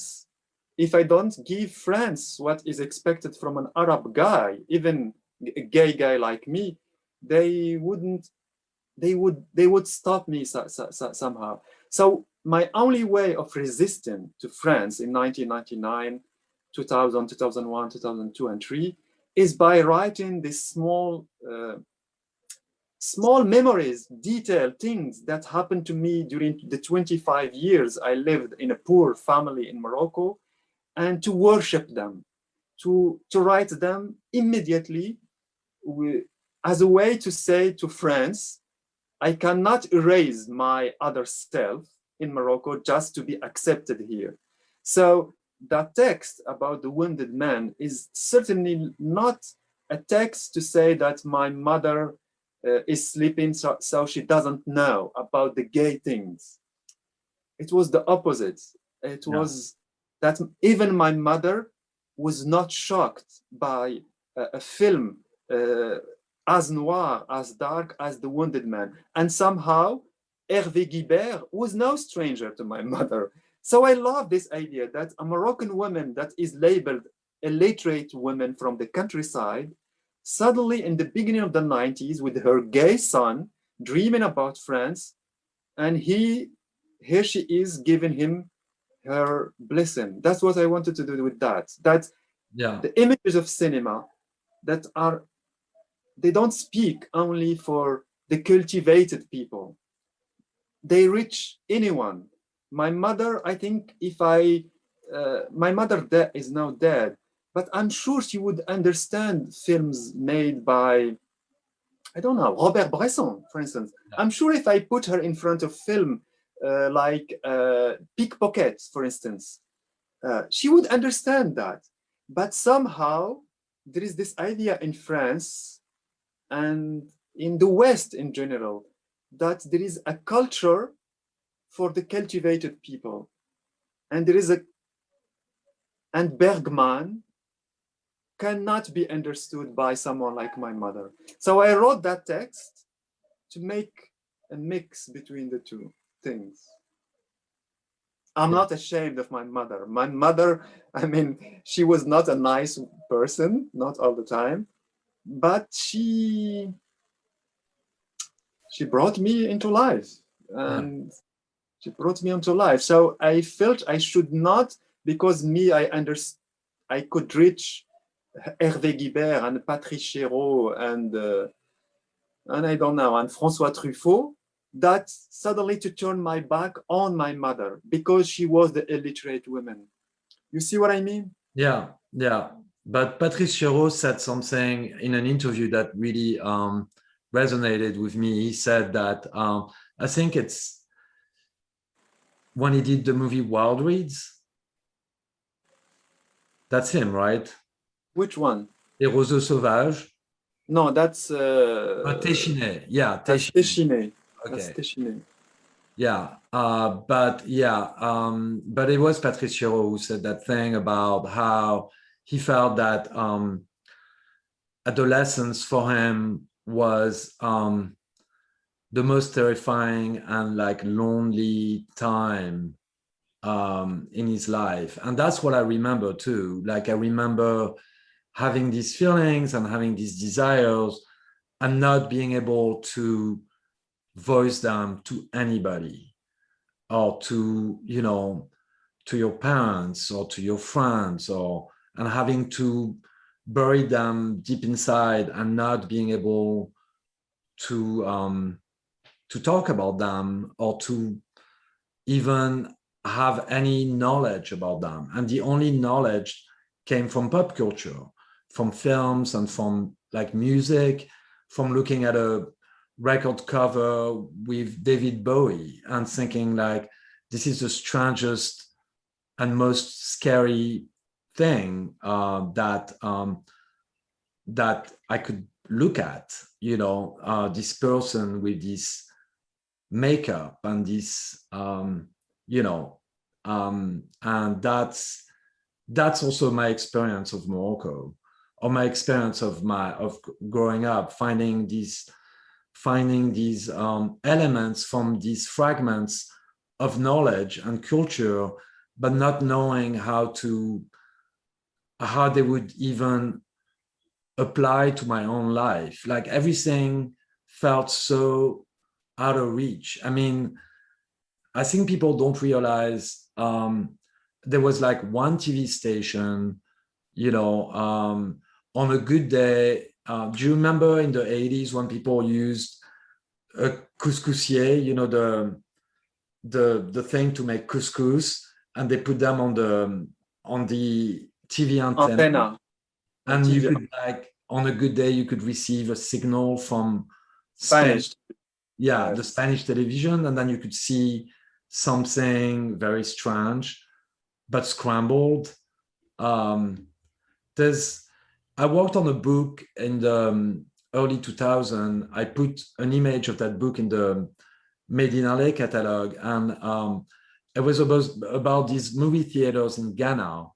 if I don't give France what is expected from an Arab guy, even a gay guy like me, they would stop me somehow. So my only way of resisting to France in 1999, 2000, 2001, 2002, and 3 is by writing these small memories, detailed things that happened to me during the 25 years I lived in a poor family in Morocco, and to worship them, to write them immediately as a way to say to France, I cannot erase my other self in Morocco just to be accepted here. So that text about the wounded man is certainly not a text to say that my mother is sleeping so she doesn't know about the gay things. It was the opposite. It was that even my mother was not shocked by a film as noir, as dark as The Wounded Man. And somehow, Hervé Guibert was no stranger to my mother. So I love this idea that a Moroccan woman that is labeled a literate woman from the countryside, suddenly in the beginning of the 90s, with her gay son, dreaming about France, and here she is giving him her blessing. That's what I wanted to do with that. The images of cinema that are, they don't speak only for the cultivated people. They reach anyone. My mother, I think my mother is now dead, but I'm sure she would understand films made by, I don't know, Robert Bresson, for instance. I'm sure if I put her in front of film like Pickpockets, for instance, she would understand that. But somehow there is this idea in France and in the West in general that there is a culture for the cultivated people. And there is and Bergman cannot be understood by someone like my mother. So I wrote that text to make a mix between the two things. I'm not ashamed of my mother. My mother, I mean, she was not a nice person, not all the time, but she brought me into life, and she brought me into life. So I felt I should not, because me, I could reach Hervé Guibert and Patrice Chéreau and I don't know, and François Truffaut, that suddenly to turn my back on my mother because she was the illiterate woman. You see what I mean? Yeah, yeah. But Patrice Chéreau said something in an interview that really resonated with me. He said that I think it's when he did the movie Wild Reeds. That's him, right? Which one? Les Roseaux Sauvages. No, that's Téchiné. Yeah, that's Téchiné. Okay. That's Téchiné. Yeah, but it was Patrice Chéreau who said that thing about how he felt that adolescence for him was the most terrifying and like lonely time in his life. And that's what I remember too. Like I remember having these feelings and having these desires and not being able to voice them to anybody or to, you know, to your parents or to your friends, and having to bury them deep inside and not being able to talk about them or to even have any knowledge about them. And the only knowledge came from pop culture, from films and from like music, from looking at a record cover with David Bowie and thinking like, this is the strangest and most scary thing that I could look at, you know, this person with this makeup and this, you know, and that's also my experience of Morocco, or my experience of growing up, finding these elements from these fragments of knowledge and culture, but not knowing how they would even apply to my own life. Like everything felt so out of reach. I mean, I think people don't realize there was like one TV station, you know, on a good day. Do you remember in the 80s when people used a couscousier, you know, the thing to make couscous, and they put them on the TV antenna. And you could, like, on a good day, you could receive a signal from Spanish. Yeah, the Spanish television, and then you could see something very strange, but scrambled. I worked on a book in the early 2000s. I put an image of that book in the Medinale catalog, and it was about these movie theaters in Ghana,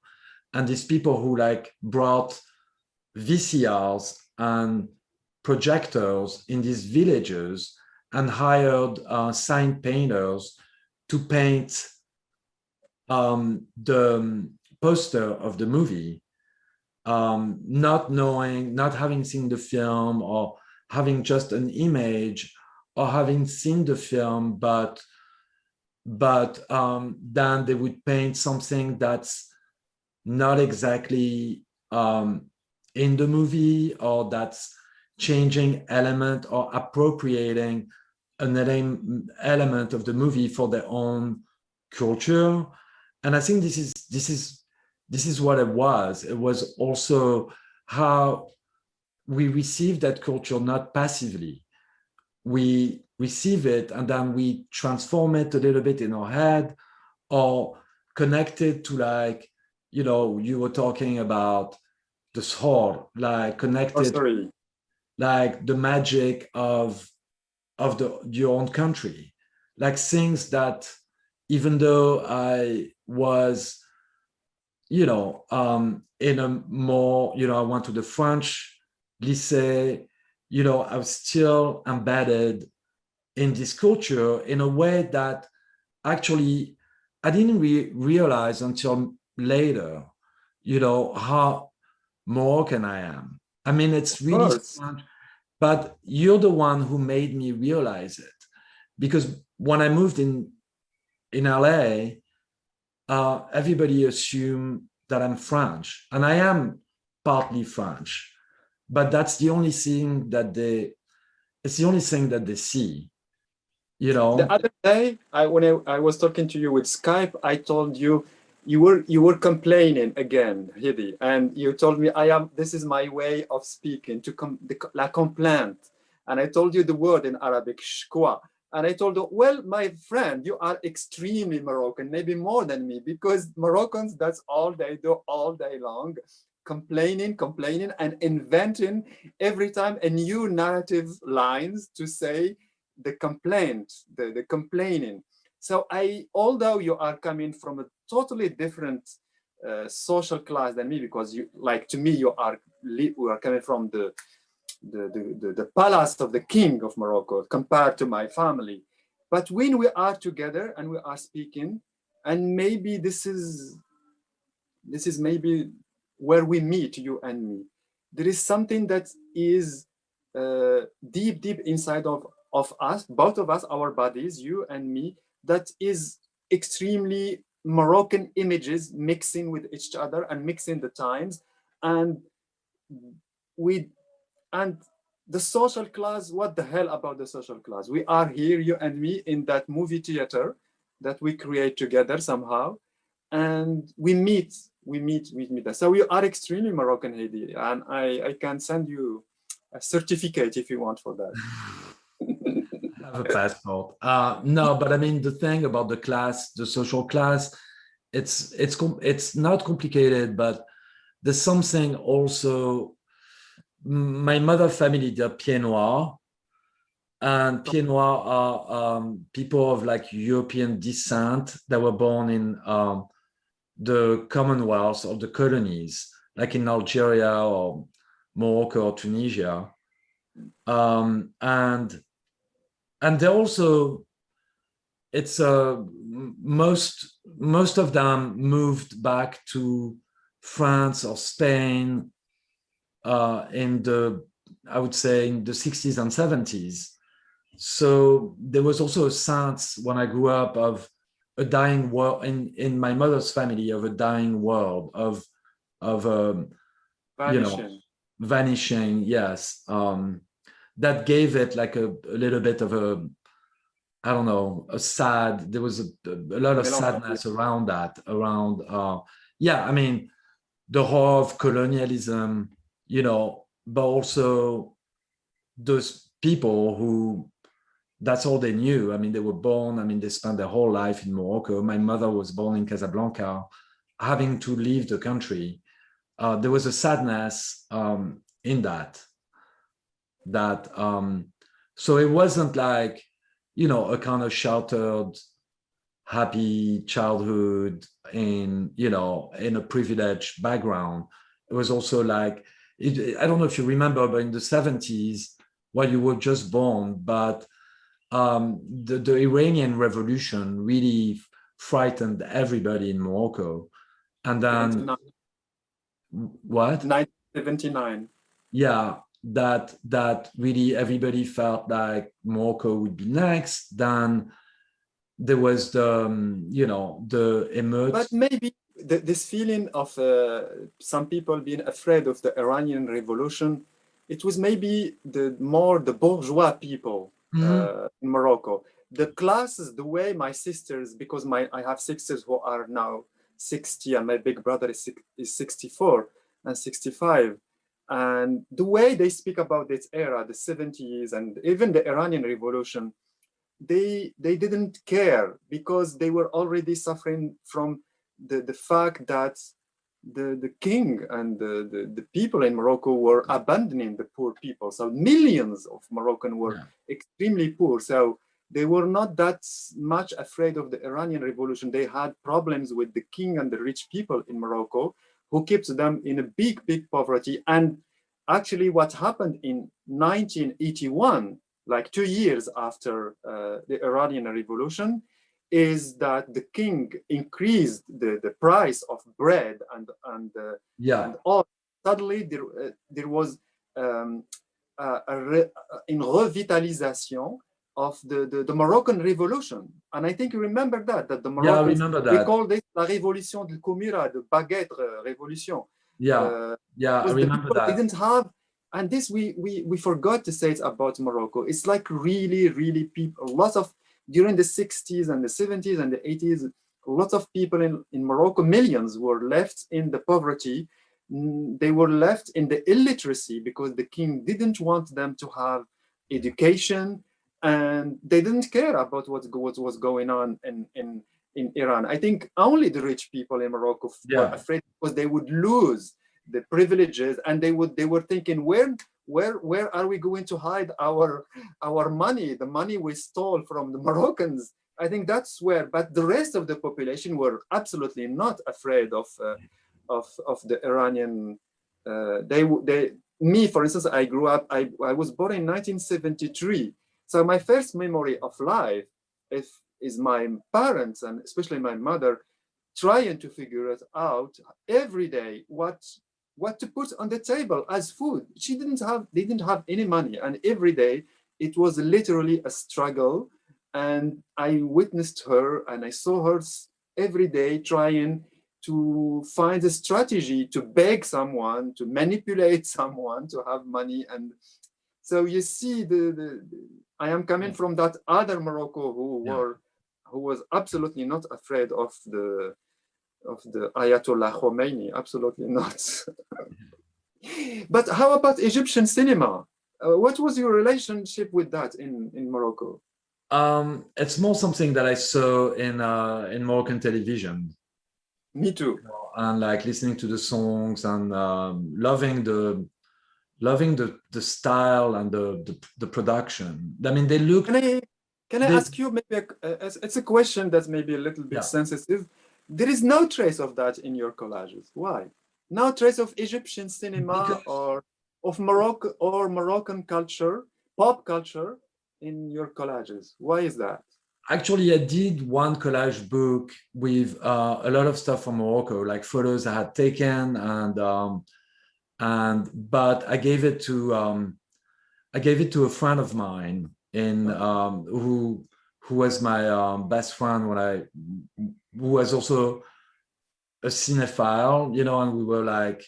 and these people who like brought VCRs and projectors in these villages and hired sign painters to paint the poster of the movie, not having seen the film, or having just an image, or having seen the film, but then they would paint something that's not exactly in the movie, or that's changing element or appropriating an element of the movie for their own culture. And I think this is what it was. It was also how we receive that culture, not passively. We receive it and then we transform it a little bit in our head, or connect it to, like, you know, you were talking about the sword, like connected, like the magic of your own country, like things that even though I was, you know, in a more, you know, I went to the French lycée, you know, I was still embedded in this culture in a way that actually I didn't realize until later, you know, how Moroccan I am. I mean, it's Of really course. strange, but you're the one who made me realize it. Because when I moved in LA, everybody assumed that I'm French, and I am partly French, but that's the only thing that it's the only thing that they see, you The know. other day, when I was talking to you with Skype, I told you you were complaining again, Hedi, and you told me this is my way of speaking, la complainte. And I told you the word in Arabic, shkwa. And I told you, well, my friend, you are extremely Moroccan, maybe more than me, because Moroccans, that's all they do all day long, complaining, and inventing every time a new narrative lines to say the complaint, the complaining. So although you are coming from a totally different social class than me, because you, like, to me, we are coming from the palace of the king of Morocco compared to my family. But when we are together and we are speaking, and maybe this is maybe where we meet, you and me, there is something that is deep inside of us, both of us, our bodies, you and me, that is extremely Moroccan images mixing with each other and mixing the times. And and the social class, what the hell about the social class? We are here, you and me, in that movie theater that we create together somehow, and we meet. So we are extremely Moroccan, Hedi, and I can send you a certificate if you want for that. Have a passport. No, but I mean, the thing about the class, the social class, it's not complicated, but there's something also. My mother family, they're Pieds Noirs, and Pieds Noirs are people of like European descent that were born in the Commonwealth of the colonies, like in Algeria or Morocco or Tunisia, and they also, it's most of them moved back to France or Spain in the, I would say, in the 60s and 70s. So there was also a sense when I grew up of a dying world in my mother's family, of a dying world, of you know, vanishing. Yes, that gave it like a little bit of a, I don't know, a sad. There was a lot of sadness around that. Yeah, I mean, the horror of colonialism, you know, but also those people who, that's all they knew. I mean, they were born, I mean, they spent their whole life in Morocco. My mother was born in Casablanca, having to leave the country. There was a sadness in that. So it wasn't like, you know, a kind of sheltered, happy childhood in, you know, in a privileged background. It was also like, I don't know if you remember, but in the 70s, while you were just born, but the Iranian Revolution really frightened everybody in Morocco. And then, what? 1979. Yeah, that really everybody felt like Morocco would be next. Then there was the, you know, the emerge. But maybe this feeling of some people being afraid of the Iranian Revolution, it was maybe the bourgeois people in Morocco. The classes, the way my sisters, because I have sisters who are now 60 and my big brother is 64 and 65. And the way they speak about this era, the 70s and even the Iranian Revolution, they didn't care because they were already suffering from the fact that the king and the people in Morocco were abandoning the poor people. So millions of Moroccans were extremely poor. So they were not that much afraid of the Iranian Revolution. They had problems with the king and the rich people in Morocco, who kept them in a big, big poverty. And actually what happened in 1981, like 2 years after the Iranian Revolution, is that the king increased the price of bread and all. Suddenly there was in revitalization of the Moroccan Revolution. And I think you remember that the Moroccans, I remember that. they called it la révolution du Comira, the baguette revolution. I remember that. Didn't have, and this we forgot to say it about Morocco. It's like really, really people, lots of, during the 60s and the 70s and the 80s, lots of people in Morocco, millions were left in the poverty. They were left in the illiteracy because the king didn't want them to have education, and they didn't care about what was going on in Iran. I think only the rich people in Morocco were afraid because they would lose the privileges, and they were thinking, where are we going to hide our money, the money we stole from the Moroccans? I think that's where, but the rest of the population were absolutely not afraid of the Iranian. Me, for instance, I grew up, I was born in 1973. So my first memory of life is my parents, and especially my mother, trying to figure it out every day, what to put on the table as food. They didn't have any money, and every day it was literally a struggle. And I witnessed her, and I saw her every day trying to find a strategy to beg someone, to manipulate someone to have money. And so you see, I am coming from that other Morocco who was absolutely not afraid of the Ayatollah Khomeini, absolutely not. But how about Egyptian cinema? What was your relationship with that in Morocco? It's more something that I saw in Moroccan television. Me too. And like listening to the songs and loving the style and the production. I mean, they look. Can I ask you, maybe it's a question that's maybe a little bit sensitive. There is no trace of that in your collages. Why? No trace of Egyptian cinema or of Morocco or Moroccan culture, pop culture in your collages. Why is that? Actually, I did one collage book with a lot of stuff from Morocco, like photos I had taken, but I gave it to a friend of mine who was my best friend who was also a cinephile, and we were like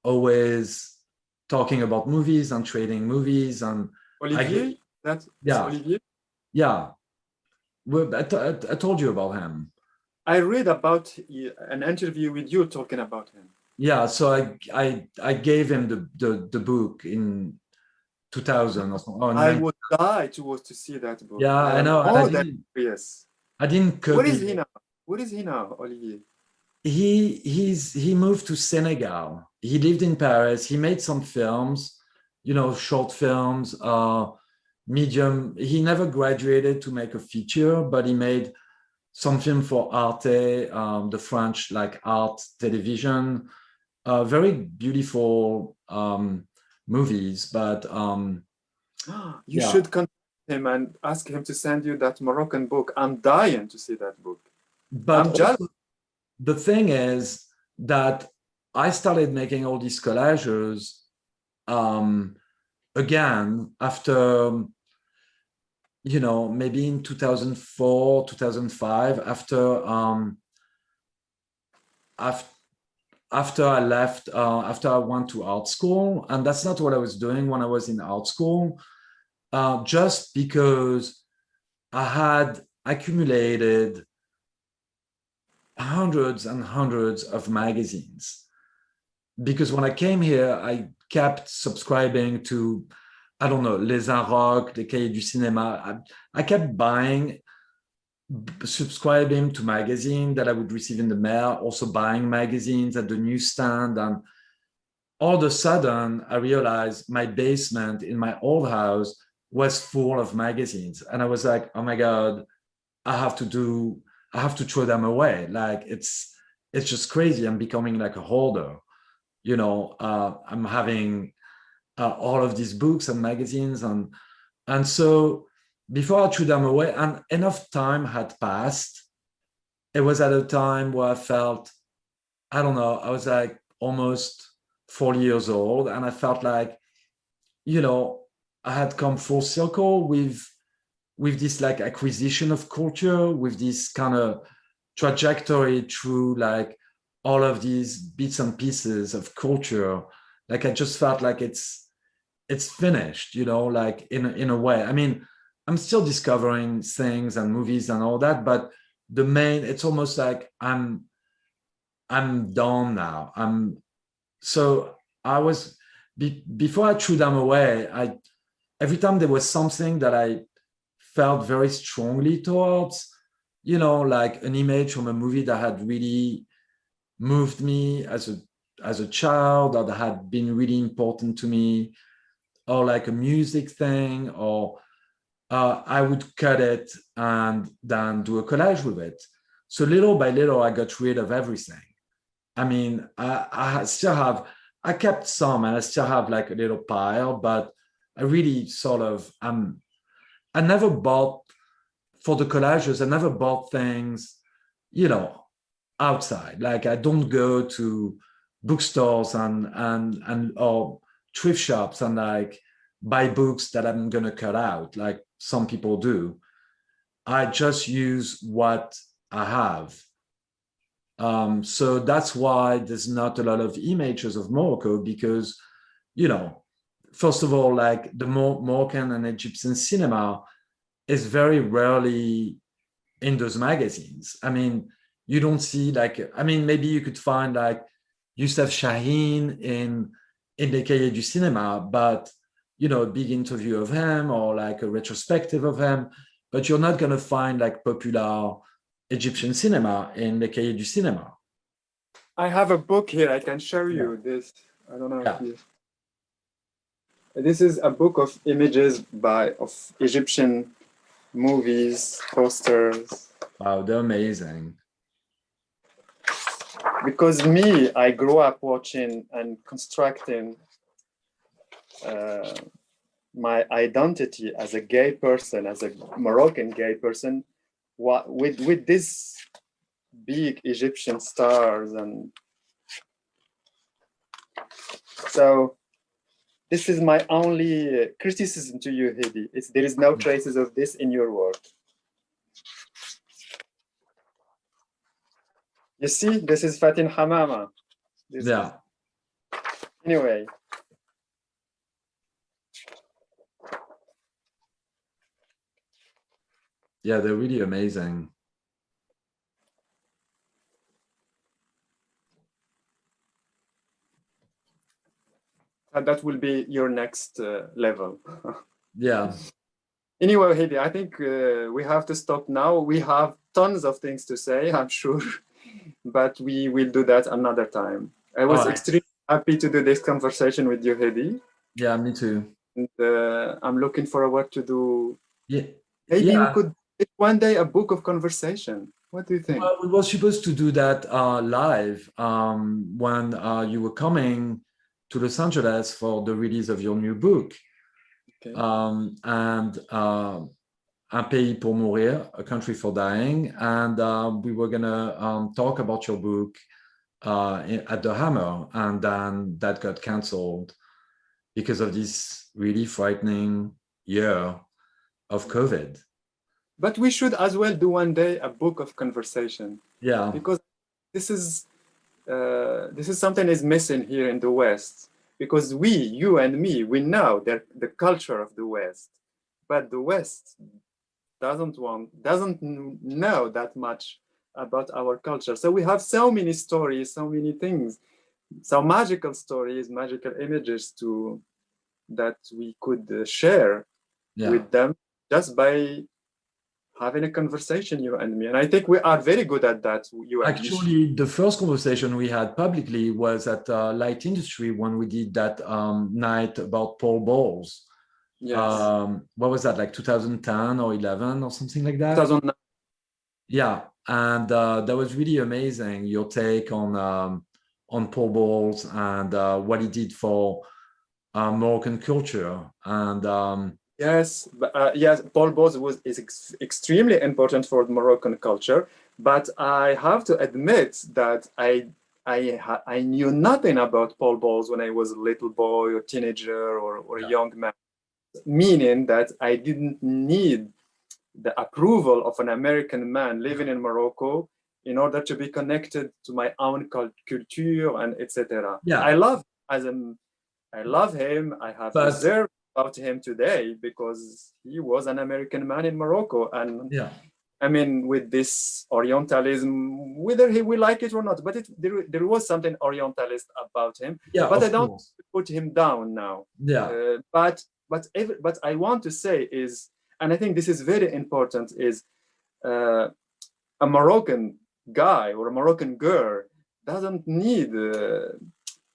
always talking about movies and trading movies. And Olivier, that's Olivier. Yeah. I told you about him. I read about an interview with you talking about him. Yeah, so I gave him the book in 2000 or something. I would die to see that book. Yeah, I know. Yes. I didn't copy. Where is he now? Where is he now, Olivier? He moved to Senegal. He lived in Paris. He made some films, short films, medium. He never graduated to make a feature, but he made some film for Arte, the French art television, very beautiful movies. But you should contact him and ask him to send you that Moroccan book. I'm dying to see that book. But I'm jealous. The thing is that I started making all these collages again after, maybe in 2004, 2005, after I left, after I went to art school. And that's not what I was doing when I was in art school, just because I had accumulated hundreds and hundreds of magazines. Because when I came here, I kept subscribing to, I don't know, Les Inrocks, Les Cahiers du Cinéma. I kept subscribing to magazines that I would receive in the mail, also buying magazines at the newsstand. And all of a sudden, I realized my basement in my old house was full of magazines. And I was like, oh my God, I have to throw them away. Like it's just crazy. I'm becoming like a hoarder. You know, I'm having all of these books and magazines, and so before I threw them away, and enough time had passed. It was at a time where I felt, I don't know, I was like almost 40 years old, and I felt like, you know, I had come full circle with this like acquisition of culture, with this kind of trajectory through like all of these bits and pieces of culture. Like I just felt like it's finished, you know, like in a way. I mean, I'm still discovering things and movies and all that, but it's almost like I'm done now. So I was before I threw them away, every time there was something that I felt very strongly towards, you know, like an image from a movie that had really moved me as a child, or that had been really important to me, or like a music thing, or I would cut it and then do a collage with it. So little by little, I got rid of everything. I mean, I kept some, and I still have like a little pile, but I really sort of, I never bought, for the collages, I never bought things, you know, outside. Like I don't go to bookstores and or thrift shops and like buy books that I'm gonna cut out, like some people do. I just use what I have. So that's why there's not a lot of images of Morocco, because, you know, first of all, like the Moroccan and Egyptian cinema is very rarely in those magazines. I mean, you don't see like, I mean, maybe you could find like Youssef Chahine in the Cahiers du Cinéma, but, you know, a big interview of him or like a retrospective of him, but you're not going to find like popular Egyptian cinema in the Cahiers du Cinéma. I have a book here. I can show you this. I don't know if you... This is a book of images of Egyptian movies, posters. Wow, they're amazing. Because me, I grew up watching and constructing my identity as a gay person, as a Moroccan gay person, with these big Egyptian stars. And so this is my only criticism to you, Hedi. There is no traces of this in your work. You see, this is Fatin Hamama. Anyway. Yeah, they're really amazing. And that will be your next level. Yeah. Anyway, Hedi, I think we have to stop now. We have tons of things to say, I'm sure, but we will do that another time. I was extremely happy to do this conversation with you, Hedi. Yeah, me too. And I'm looking forward to do. Yeah. Maybe we could make one day a book of conversation. What do you think? Well, we were supposed to do that live when you were coming to Los Angeles for the release of your new book. Okay. And Un Pays pour Mourir, A Country for Dying. And we were gonna talk about your book at the Hammer, and then that got canceled because of this really frightening year of COVID. But we should as well do one day a book of conversation. Yeah. Because this is something is missing here in the West. Because you and me, we know the culture of the West, but the West doesn't know that much about our culture. So we have so many stories, so many things, so magical stories, magical images that we could share with them just by having a conversation, you and me. And I think we are very good at that, you and me. Actually, the first conversation we had publicly was at Light Industry when we did that night about pole balls. Yes. What was that, like 2010 or 11 or something like that? 2009. Yeah, and that was really amazing. Your take on Paul Bowles and what he did for Moroccan culture. And Yes, yes, Paul Bowles is extremely important for Moroccan culture, but I have to admit that I knew nothing about Paul Bowles when I was a little boy or teenager or a yeah, young man, meaning that I didn't need the approval of an American man living in Morocco in order to be connected to my own culture and etc. yeah, I love him. I have but reserved about him today because he was an American man in Morocco. And yeah, I mean, with this Orientalism, whether he will like it or not, but there was something Orientalist about him. yeah, But I of don't course, put him down now. yeah, But I want to say is, and I think this is very important, is a Moroccan guy or a Moroccan girl doesn't need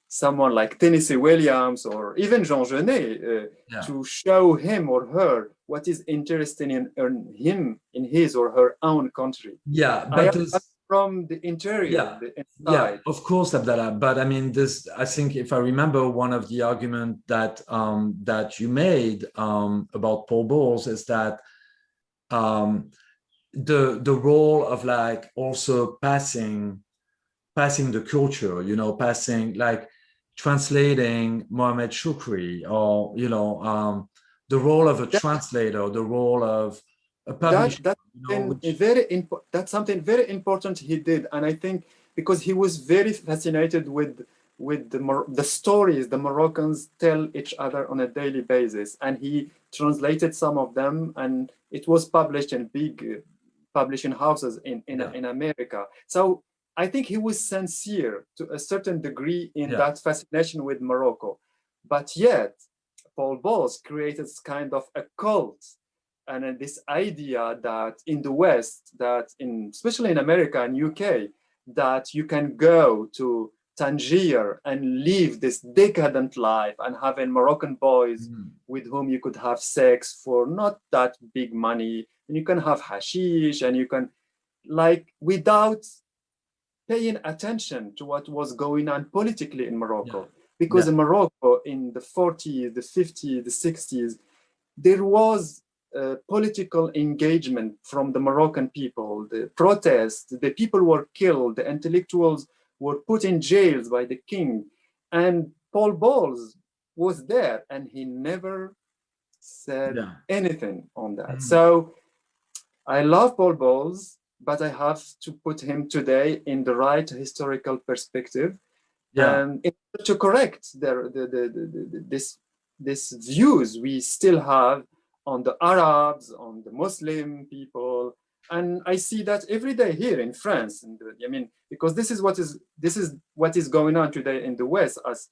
someone like Tennessee Williams or even Jean Genet yeah, to show him or her what is interesting in him in his or her own country. yeah, I but am there's from the interior, yeah, the yeah, inside. of course, Abdallah. But I mean, this. I think if I remember, one of the argument that you made about Paul Bowles is that um, the role of like also passing the culture, passing like translating Mohammed Shukri, or the role of a That translator, the role of a publisher, which that's something very important he did, and I think because he was very fascinated with the stories the Moroccans tell each other on a daily basis, and he translated some of them, and it was published in big publishing houses yeah, in America. So I think he was sincere to a certain degree in yeah, that fascination with Morocco, but yet Paul Bowles created kind of a cult and this idea that in the West, that especially in America and UK, that you can go to Tangier and live this decadent life and having Moroccan boys mm, with whom you could have sex for not that big money, and you can have hashish, and you can, like, without paying attention to what was going on politically in yeah, Morocco. Because yeah, in Morocco, in the 40s, the 50s, the 60s, there was political engagement from the Moroccan people, the protests, the people were killed, the intellectuals were put in jails by the king. And Paul Bowles was there and he never said yeah, anything on that. mm, So I love Paul Bowles, but I have to put him today in the right historical perspective yeah, and in order to correct this views we still have on the Arabs, on the Muslim people, and I see that every day here in France. And I mean, because this is what is going on today in the West, as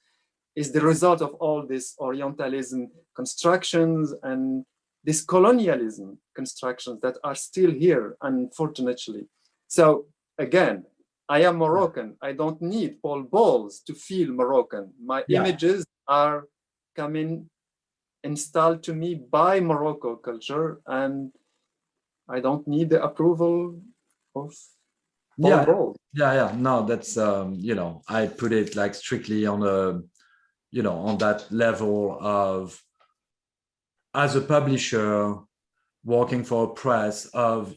is the result of all this Orientalism constructions and this colonialism constructions that are still here, unfortunately. So again, I am Moroccan. I don't need Paul Bowles to feel Moroccan. My yeah, images are coming installed to me by Morocco culture, and I don't need the approval of Paul yeah, Bowles. yeah, yeah. No, that's I put it like strictly on a on that level of, as a publisher working for a press, of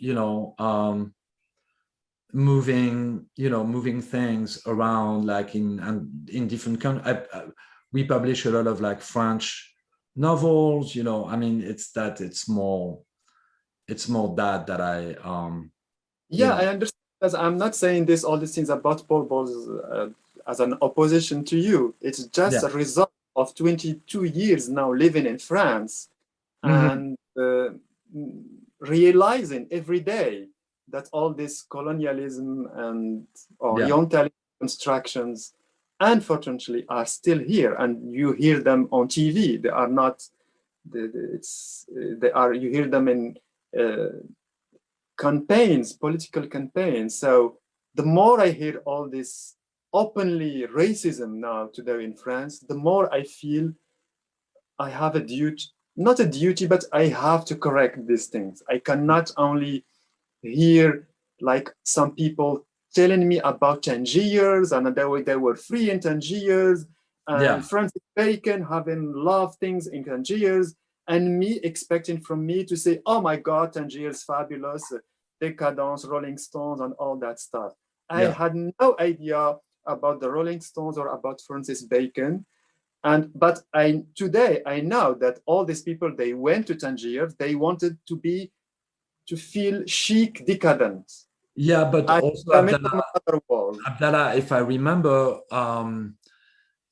moving things around, like in different countries. We publish a lot of like French novels. I mean, it's more that I you Yeah, I know understand. Because I'm not saying this all these things about Paul Bowles as an opposition to you. It's just yeah, a result of 22 years now living in France mhm, and realizing every day that all this colonialism and yeah, Oriental constructions, unfortunately, are still here, and you hear them on TV. They are not. They are. You hear them in campaigns, political campaigns. So the more I hear all this openly racism now today in France, the more I feel I have a duty not a duty, but I have to correct these things. I cannot only hear like some people telling me about Tangiers and they were free in Tangiers, and Yeah. Francis Bacon having love things in Tangiers, and me expecting from me to say, oh my God, Tangiers fabulous, Decadence, Rolling Stones, and all that stuff. I Yeah. had no idea about the Rolling Stones or about Francis Bacon. But today I know that all these people, they went to Tangier, they wanted to feel chic, decadent. Yeah, but I also come in from another world. Abdallah, if I remember,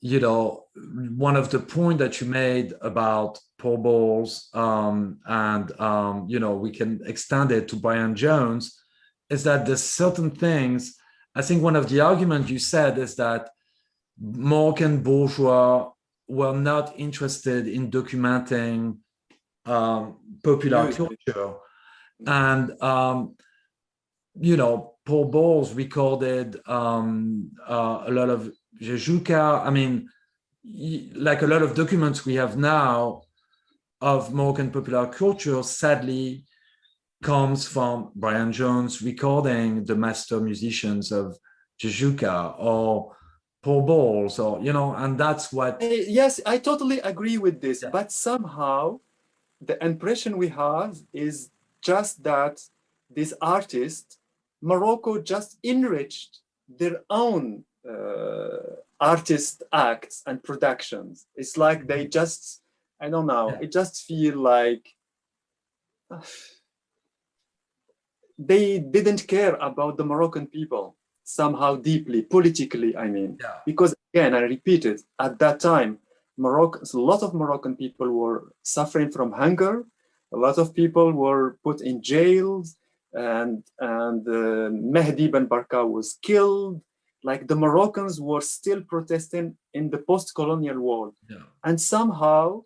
you know, one of the points that you made about Paul Bowles, you know, we can extend it to Brian Jones, is that there's certain things. I think one of the arguments you said is that Moroccan bourgeois were not interested in documenting popular Music. culture. And, you know, Paul Bowles recorded a lot of Jejuka. I mean, like a lot of documents we have now of Moroccan popular culture, sadly, comes from Brian Jones recording the master musicians of Jejuka or Paul Bowles, or, you know, and that's what. Yes, I totally agree with this, Yeah. but somehow the impression we have is just that these artists, Morocco just enriched their own artist acts and productions. It's like they just, I don't know, Yeah. it just feel like they didn't care about the Moroccan people somehow deeply, politically, I mean. Yeah. Because again, I repeat it, at that time, Morocco, a lot of Moroccan people were suffering from hunger. A lot of people were put in jails, and Mehdi Ben Barka was killed. Like the Moroccans were still protesting in the post-colonial world. Yeah. And somehow,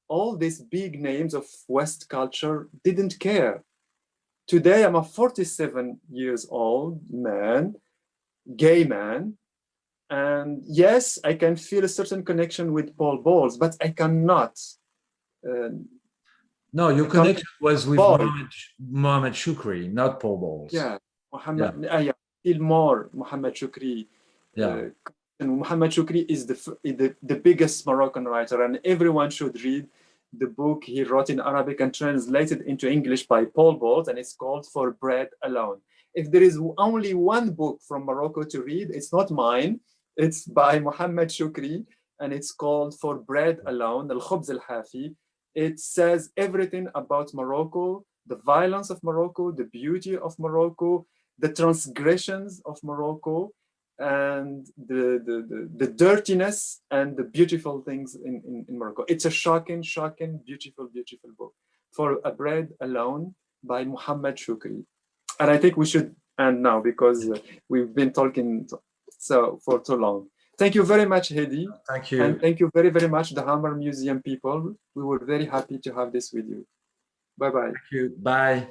all these big names of West culture didn't care. Today, I'm a 47 years old man, gay man, and yes, I can feel a certain connection with Paul Bowles, but I cannot. No, your connection was with Paul. Mohammed Shukri, not Paul Bowles. Yeah, I feel more Mohammed Shukri. Yeah. And Mohammed Shukri is the biggest Moroccan writer, and everyone should read the book he wrote in Arabic and translated into English by Paul Bowles, and it's called For Bread Alone. If there is only one book from Morocco to read, it's not mine. It's by Mohammed Shukri, and it's called For Bread Alone, Al-Khubz Al-Hafi. It says everything about Morocco, the violence of Morocco, the beauty of Morocco, the transgressions of Morocco, and the dirtiness and the beautiful things in Morocco. It's a shocking, beautiful book. For a Bread Alone by Mohammed Shukri. And I think we should end now because we've been talking for too long. Thank you very much, Hedi. Thank you. And thank you very, very much, the Hammer Museum people. We were very happy to have this with you. Bye-bye. Thank you. Bye.